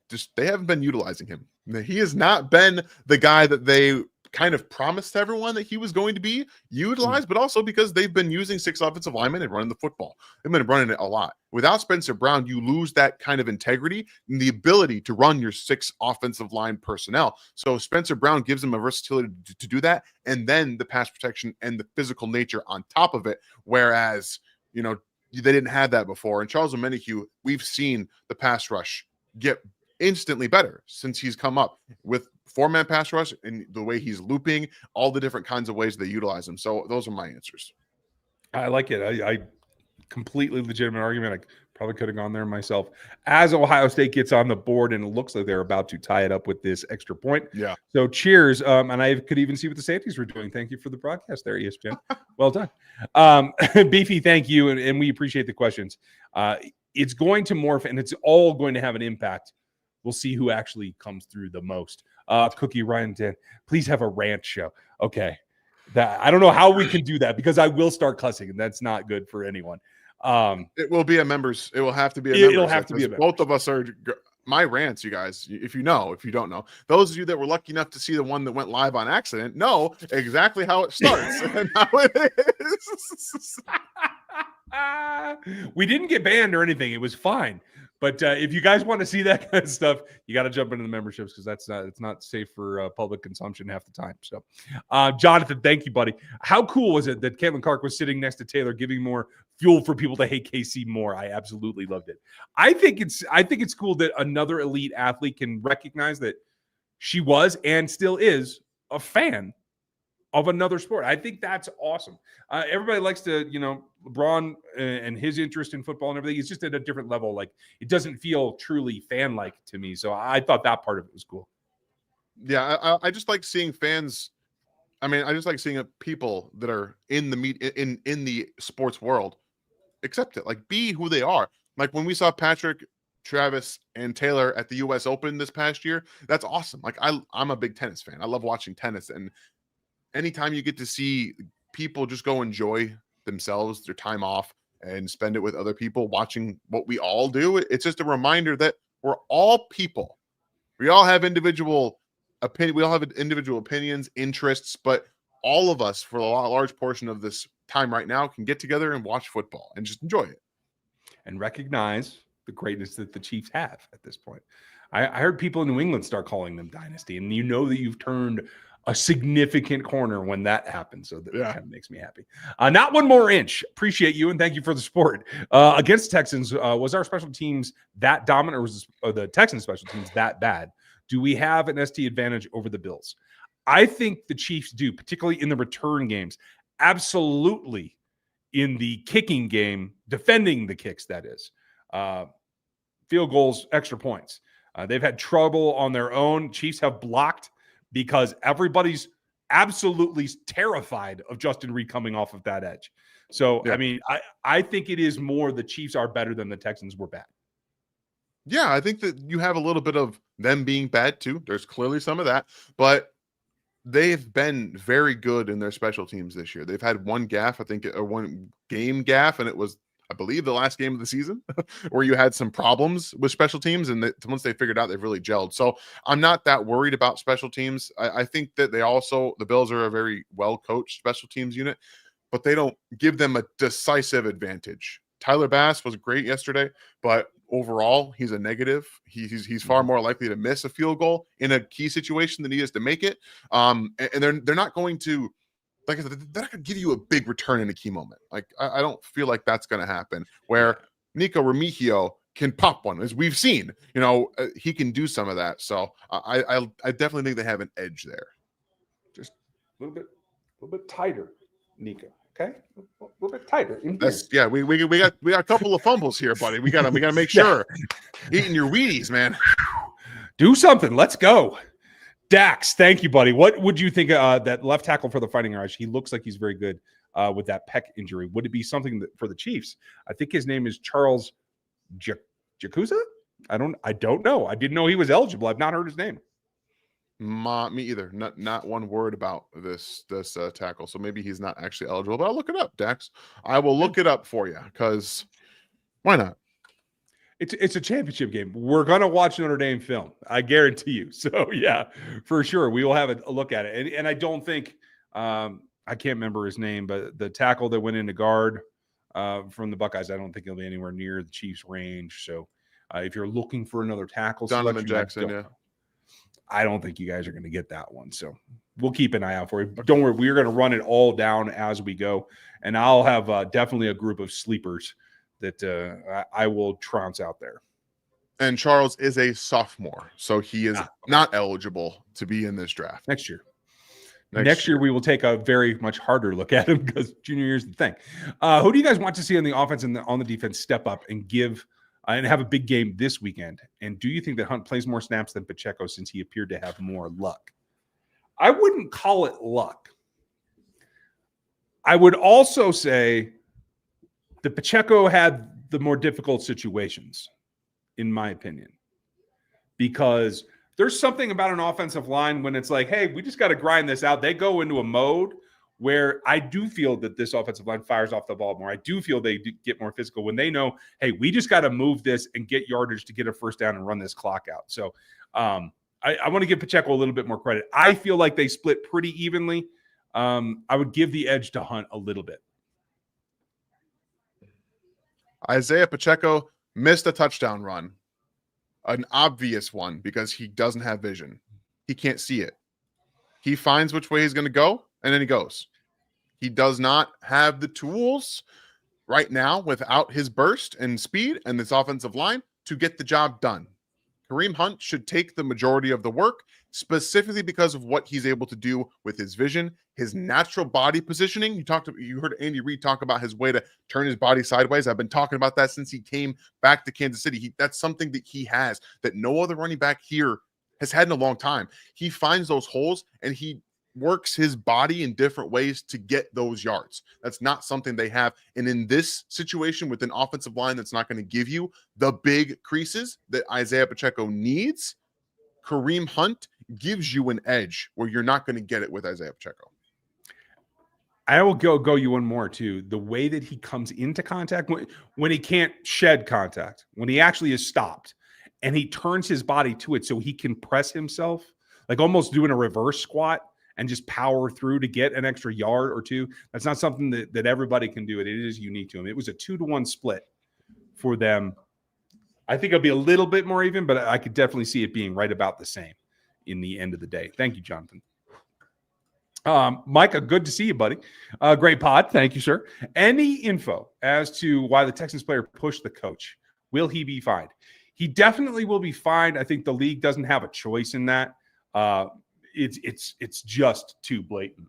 S2: haven't been utilizing him. He has not been the guy that they kind of promised everyone that he was going to be utilized, but also because they've been using 6 offensive linemen and running the football. They've been running it a lot. Without Spencer Brown, you lose that kind of integrity and the ability to run your 6 offensive line personnel. So Spencer Brown gives them a versatility to do that, and then the pass protection and the physical nature on top of it, whereas, they didn't have that before. And Charles Menihue, we've seen the pass rush get instantly better since he's come up with 4-man pass rush and the way he's looping, all the different kinds of ways they utilize him. So those are my answers.
S1: I like it. I completely legitimate argument. I probably could have gone there myself. As Ohio State gets on the board, and it looks like they're about to tie it up with this extra point.
S2: Yeah.
S1: So cheers. And I could even see what the safeties were doing. Thank you for the broadcast there, ESPN. Well done. Beefy, thank you. And we appreciate the questions. It's going to morph, and it's all going to have an impact. We'll see who actually comes through the most. Cookie Ryan, please have a rant show. Okay. I don't know how we can do that, because I will start cussing, and that's not good for anyone.
S2: It will be a members. It will have to be a
S1: It'll
S2: members.
S1: have to be a members.
S2: Both of us are my rants, you guys. If you don't know, those of you that were lucky enough to see the one that went live on accident know exactly how it starts and how it is.
S1: We didn't get banned or anything. It was fine. But if you guys want to see that kind of stuff, you got to jump into the memberships because it's not safe for public consumption half the time. So, Jonathan, thank you, buddy. How cool was it that Caitlin Clark was sitting next to Taylor, giving more fuel for people to hate KC more? I absolutely loved it. I think it's cool that another elite athlete can recognize that she was and still is a fan of another sport. I think that's awesome. Everybody likes to, LeBron and his interest in football and everything. It's just at a different level. Like, it doesn't feel truly fan-like to me. So I thought that part of it was cool.
S2: Yeah, I just like seeing fans. I mean, I just like seeing people that are in the sports world accept it, like be who they are. Like when we saw Patrick, Travis, and Taylor at the U.S. Open this past year, that's awesome. Like I'm a big tennis fan. I love watching tennis, and anytime you get to see people just go enjoy themselves, their time off, and spend it with other people watching what we all do, it's just a reminder that we're all people. We all have individual opinion. We all have individual opinions, interests, but all of us, for a large portion of this time right now, can get together and watch football and just enjoy it
S1: and recognize the greatness that the Chiefs have at this point. I heard people in New England start calling them dynasty, and that you've turned a significant corner when that happens. So that kind of makes me happy. Not one more inch. Appreciate you, and thank you for the support. Against Texans, was our special teams that dominant, or was the Texans special teams that bad? Do we have an ST advantage over the Bills? I think the Chiefs do, particularly in the return games. Absolutely in the kicking game, defending the kicks, that is. Field goals, extra points. They've had trouble on their own. Chiefs have blocked because everybody's absolutely terrified of Justin Reed coming off of that edge. So, I mean, I think it is more the Chiefs are better than the Texans were bad.
S2: Yeah, I think that you have a little bit of them being bad too. There's clearly some of that, but they've been very good in their special teams this year. They've had one gaffe, I think, or one game gaffe, and it was, I believe, the last game of the season where you had some problems with special teams, and once they figured out, they've really gelled. So I'm not that worried about special teams. I think that the Bills are a very well-coached special teams unit, but they don't give them a decisive advantage. Tyler Bass was great yesterday, but overall, he's a negative. He's far more likely to miss a field goal in a key situation than he is to make it. And they're not going to, like I said, they're not going to give you a big return in a key moment. Like I don't feel like that's going to happen. Where Nico Remigio can pop one, as we've seen. He can do some of that. So I definitely think they have an edge there.
S1: Just a little bit tighter, Nico. Okay, a little bit tighter.
S2: We got a couple of fumbles here, buddy. We gotta make sure. Eating your Wheaties, man.
S1: Do something. Let's go. Dax, thank you, buddy. What would you think that left tackle for the Fighting Irish? He looks like he's very good with that pec injury. Would it be something for the Chiefs? I think his name is Charles Jakuza. I don't know. I didn't know he was eligible. I've not heard his name.
S2: Me either. Not one word about this tackle. So maybe he's not actually eligible, but I'll look it up, Dax. I will look it up for you, because why not?
S1: It's a championship game. We're gonna watch Notre Dame film, I guarantee you. So yeah, for sure, we will have a look at it. And I don't think I can't remember his name, but the tackle that went into guard from the Buckeyes, I don't think he'll be anywhere near the Chiefs' range. So if you're looking for another tackle,
S2: Donovan Jackson,
S1: I don't think you guys are going to get that one. So we'll keep an eye out for you. Don't worry. We're going to run it all down as we go. And I'll have definitely a group of sleepers that I will trounce out there.
S2: And Charles is a sophomore, so he is not eligible to be in this draft.
S1: Next year. Next year, we will take a very much harder look at him, because junior year is the thing. Who do you guys want to see on the offense and on the defense step up and give and have a big game this weekend? And do you think that Hunt plays more snaps than Pacheco, since he appeared to have more luck? I wouldn't call it luck. I would also say that Pacheco had the more difficult situations, in my opinion, because there's something about an offensive line when it's like, hey, we just got to grind this out. They go into a mode where I do feel that this offensive line fires off the ball more. I do feel they get more physical when they know, hey, we just got to move this and get yardage to get a first down and run this clock out. So I want to give Pacheco a little bit more credit. I feel like they split pretty evenly. I would give the edge to Hunt a little bit.
S2: Isaiah Pacheco missed a touchdown run, an obvious one because he doesn't have vision. He can't see it. He finds which way he's going to go, and then he goes. He does not have the tools right now without his burst and speed and this offensive line to get the job done. Kareem Hunt should take the majority of the work, specifically because of what he's able to do with his vision, his natural body positioning. You heard Andy Reid talk about his way to turn his body sideways. I've been talking about that since he came back to Kansas City. That's something that he has that no other running back here has had in a long time. He finds those holes and he works his body in different ways to get those yards. That's not something they have. And in this situation with an offensive line that's not going to give you the big creases that Isaiah Pacheco needs, Kareem Hunt gives you an edge where you're not going to get it with Isaiah Pacheco.
S1: I will go you one more too. The way that he comes into contact when he can't shed contact, when he actually is stopped and he turns his body to it so he can press himself, like almost doing a reverse squat and just power through to get an extra yard or two. That's not something that everybody can do. It is unique to him. It was a 2-to-1 split for them. I think it'll be a little bit more even, but I could definitely see it being right about the same in the end of the day. Thank you, Jonathan. Micah, good to see you, buddy. Great pod. Thank you, sir. Any info as to why the Texans player pushed the coach? Will he be fined? He definitely will be fined. I think the league doesn't have a choice in that. It's just too blatant.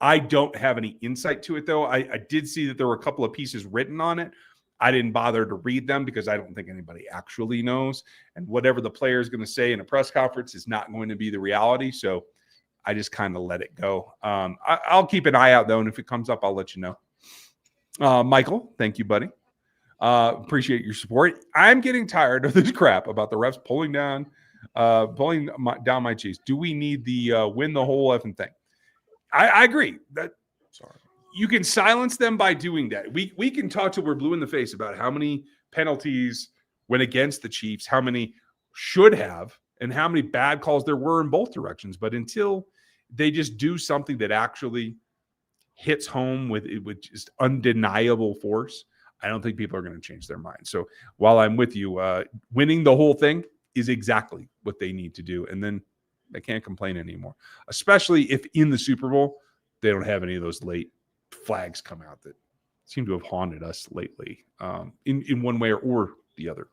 S1: I don't have any insight to it, though. I did see that there were a couple of pieces written on it. I didn't bother to read them because I don't think anybody actually knows. And whatever the player is going to say in a press conference is not going to be the reality. So I just kind of let it go. I'll keep an eye out, though. And if it comes up, I'll let you know. Michael, thank you, buddy. Appreciate your support. I'm getting tired of this crap about the refs pulling down my Chiefs. Do we need the win the whole effing thing? I agree that you can silence them by doing that. We can talk till we're blue in the face about how many penalties went against the Chiefs, how many should have, and how many bad calls there were in both directions. But until they just do something that actually hits home with just undeniable force, I don't think people are going to change their mind. So while I'm with you, winning the whole thing is exactly what they need to do. And then they can't complain anymore, especially if in the Super Bowl, they don't have any of those late flags come out that seem to have haunted us lately in one way or the other.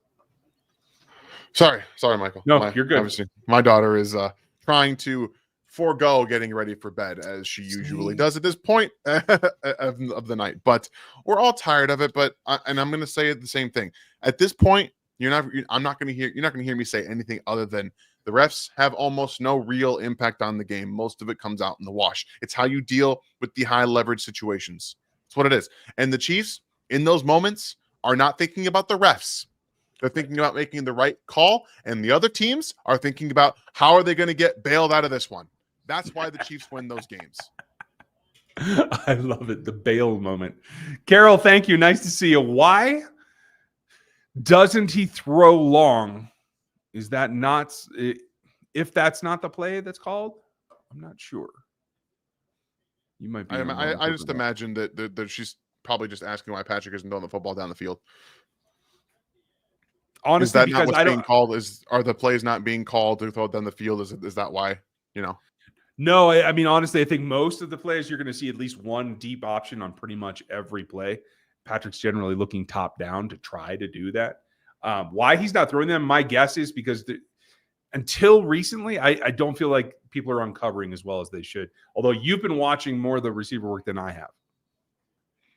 S2: Sorry, Michael.
S1: No, you're good.
S2: Obviously, my daughter is trying to forego getting ready for bed as she usually does at this point of the night. But we're all tired of it. But and I'm going to say the same thing. At this point, you're not going to hear me say anything other than the refs have almost no real impact on the game. Most of it comes out in the wash. It's how you deal with the high leverage situations. That's what it is. And the Chiefs in those moments are not thinking about the refs. They're thinking about making the right call. And the other teams are thinking about how are they going to get bailed out of this one. That's why the Chiefs win those games.
S1: I love it. The bail moment. Carol, thank you. Nice to see you. Why doesn't he throw long? Is that not, if that's not the play that's called? I'm not sure. You might be.
S2: I just imagine that she's probably just asking why Patrick isn't throwing the football down the field.
S1: Honestly,
S2: is that
S1: because
S2: not what's being called? Are the plays not being called to throw it down the field? Is that why? No,
S1: I mean, honestly, I think most of the plays you're going to see at least one deep option on pretty much every play. Patrick's generally looking top down to try to do that. Why he's not throwing them, my guess is because until recently, I don't feel like people are uncovering as well as they should. Although you've been watching more of the receiver work than I have.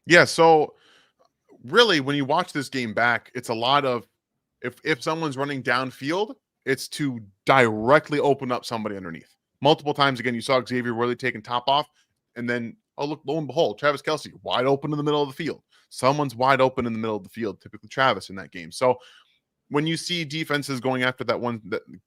S2: Yeah, so really, when you watch this game back, it's a lot of if someone's running downfield, it's to directly open up somebody underneath. Multiple times again, you saw Xavier really taking top off, and then lo and behold, Travis Kelce wide open in the middle of the field. Someone's wide open in the middle of the field, typically Travis in that game. So when you see defenses going after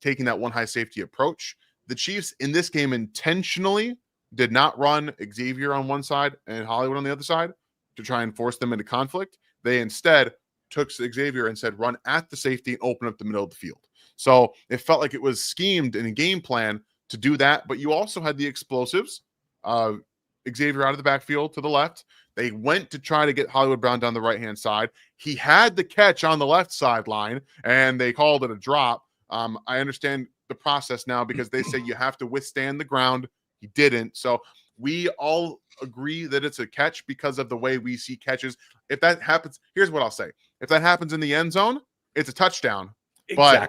S2: taking that one high safety approach, the Chiefs in this game intentionally did not run Xavier on one side and Hollywood on the other side to try and force them into conflict. They instead took Xavier and said, run at the safety and open up the middle of the field. So it felt like it was schemed in a game plan to do that, but you also had the explosives. Xavier out of the backfield to the left. They went to try to get Hollywood Brown down the right-hand side. He had the catch on the left sideline, and they called it a drop. I understand the process now because they say you have to withstand the ground. He didn't. So we all agree that it's a catch because of the way we see catches. If that happens, here's what I'll say. If that happens in the end zone, it's a touchdown. Exactly.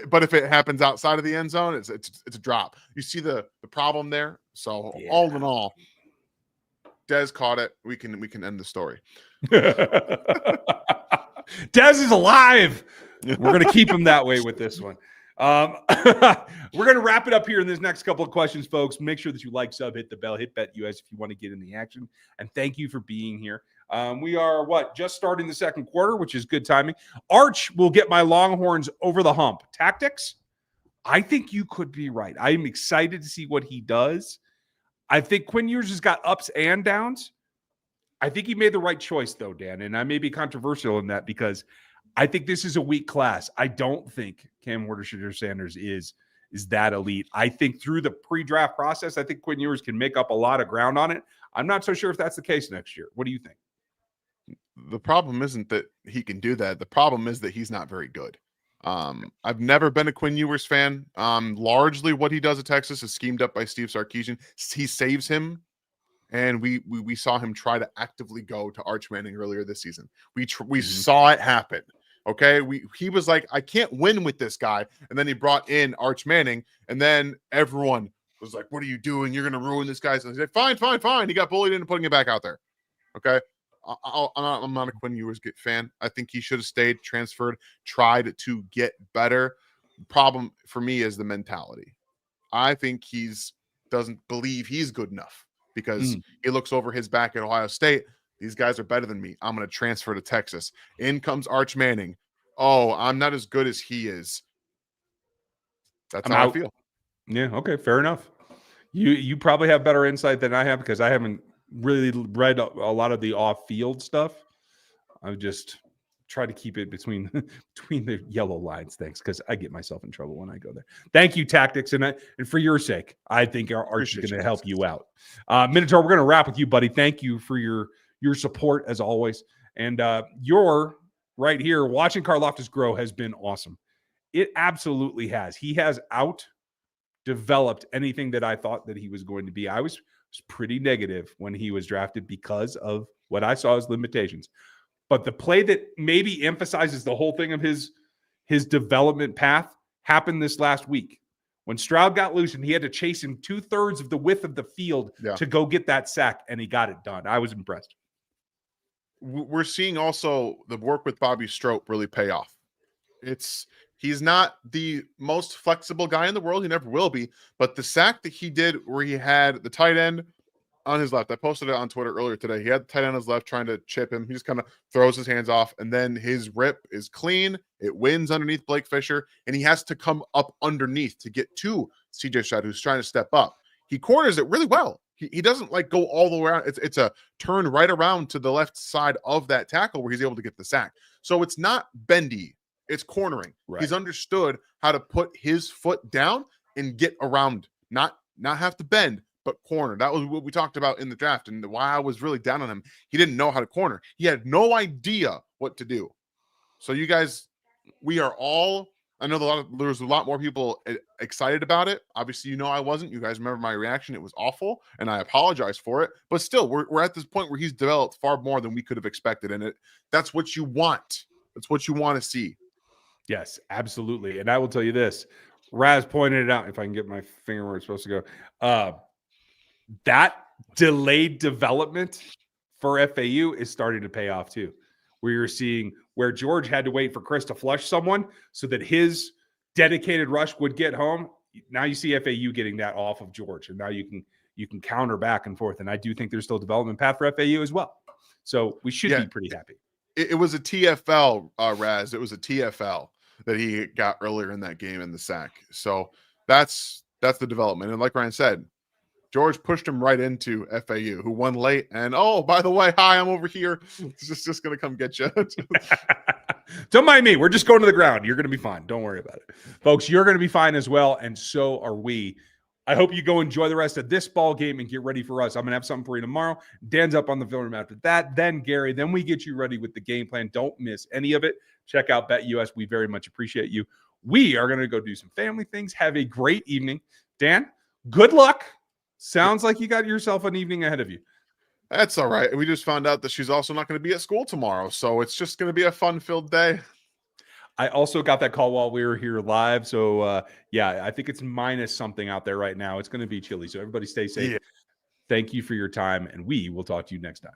S2: But if it happens outside of the end zone, it's a drop. You see the problem there? So all in all, Dez caught it. We can end the story.
S1: Dez is alive. We're going to keep him that way with this one. We're going to wrap it up here in this next couple of questions, folks. Make sure that you like, sub, hit the bell, hit BetUS if you want to get in the action. And thank you for being here. We are just starting the second quarter, which is good timing. Arch will get my Longhorns over the hump. Tactics? I think you could be right. I am excited to see what he does. I think Quinn Ewers has got ups and downs. I think he made the right choice, though, Dan. And I may be controversial in that because I think this is a weak class. I don't think Cam Warder-Sanders is that elite. I think through the pre-draft process, I think Quinn Ewers can make up a lot of ground on it. I'm not so sure if that's the case next year. What do you think?
S2: The problem isn't that he can do that. The problem is that he's not very good. I've never been a Quinn Ewers fan. Largely what he does at Texas is schemed up by Steve Sarkisian. He saves him. And we saw him try to actively go to Arch Manning earlier this season. We saw it happen. Okay. He was like, I can't win with this guy. And then he brought in Arch Manning. And then everyone was like, what are you doing? You're going to ruin this guy. So he said, fine. He got bullied into putting it back out there. Okay. I'm not a Quinn Ewers fan. I think he should have stayed, transferred, tried to get better. The problem for me is the mentality. I think doesn't believe he's good enough because he looks over his back at Ohio State. These guys are better than me. I'm going to transfer to Texas. In comes Arch Manning. Oh, I'm not as good as he is. That's how I feel.
S1: Yeah. Okay. Fair enough. You probably have better insight than I have because I haven't really read a lot of the off-field stuff. I've just tried to keep it between the yellow lines. Thanks, because I get myself in trouble when I go there. Thank you, Tactics, and for your sake, I think our Arch is going to help you out. Minotaur, we're going to wrap with you, buddy. Thank you for your support as always, and your right here watching Karlaftis grow has been awesome. It absolutely has. He has out-developed anything that I thought that he was going to be. I was pretty negative when he was drafted because of what I saw as limitations. But the play that maybe emphasizes the whole thing of his development path happened this last week. When Stroud got loose and he had to chase him 2/3 of the width of the field to go get that sack, and he got it done. I was impressed.
S2: We're seeing also the work with Bobby Strope really pay off. He's not the most flexible guy in the world. He never will be. But the sack that he did where he had the tight end on his left, I posted it on Twitter earlier today. He had the tight end on his left trying to chip him. He just kind of throws his hands off, and then his rip is clean. It wins underneath Blake Fisher, and he has to come up underneath to get to CJ Stroud, who's trying to step up. He corners it really well. He doesn't go all the way around. It's a turn right around to the left side of that tackle where he's able to get the sack. So it's not bendy. It's cornering. Right. He's understood how to put his foot down and get around, not have to bend, but corner. That was what we talked about in the draft and why I was really down on him. He didn't know how to corner. He had no idea what to do. So you guys, we are all, I know there's a lot more people excited about it. Obviously, I wasn't. You guys remember my reaction. It was awful, and I apologize for it. But still, we're at this point where he's developed far more than we could have expected. And that's what you want. That's what you want to see.
S1: Yes, absolutely. And I will tell you this. Raz pointed it out, if I can get my finger where it's supposed to go. That delayed development for FAU is starting to pay off too. Where you're seeing where George had to wait for Chris to flush someone so that his dedicated rush would get home. Now you see FAU getting that off of George, and now you can counter back and forth. And I do think there's still a development path for FAU as well. So we should be pretty happy.
S2: It was a TFL, Raz. It was a TFL that he got earlier in that game in the sack. So that's the development. And like Ryan said, George pushed him right into FAU, who won late. And, oh, by the way, hi, I'm over here. It's just going to come get you.
S1: Don't mind me. We're just going to the ground. You're going to be fine. Don't worry about it. Folks, you're going to be fine as well, and so are we. I hope you go enjoy the rest of this ball game and get ready for us. I'm going to have something for you tomorrow. Dan's up on the film room after that. Then Gary, then we get you ready with the game plan. Don't miss any of it. Check out BetUS. We very much appreciate you. We are going to go do some family things. Have a great evening. Dan, good luck. Sounds like you got yourself an evening ahead of you.
S2: That's all right. We just found out that she's also not going to be at school tomorrow. So it's just going to be a fun-filled day.
S1: I also got that call while we were here live. So, yeah, I think it's minus something out there right now. It's going to be chilly. So everybody stay safe.
S2: Yeah.
S1: Thank you for your time, and we will talk to you next time.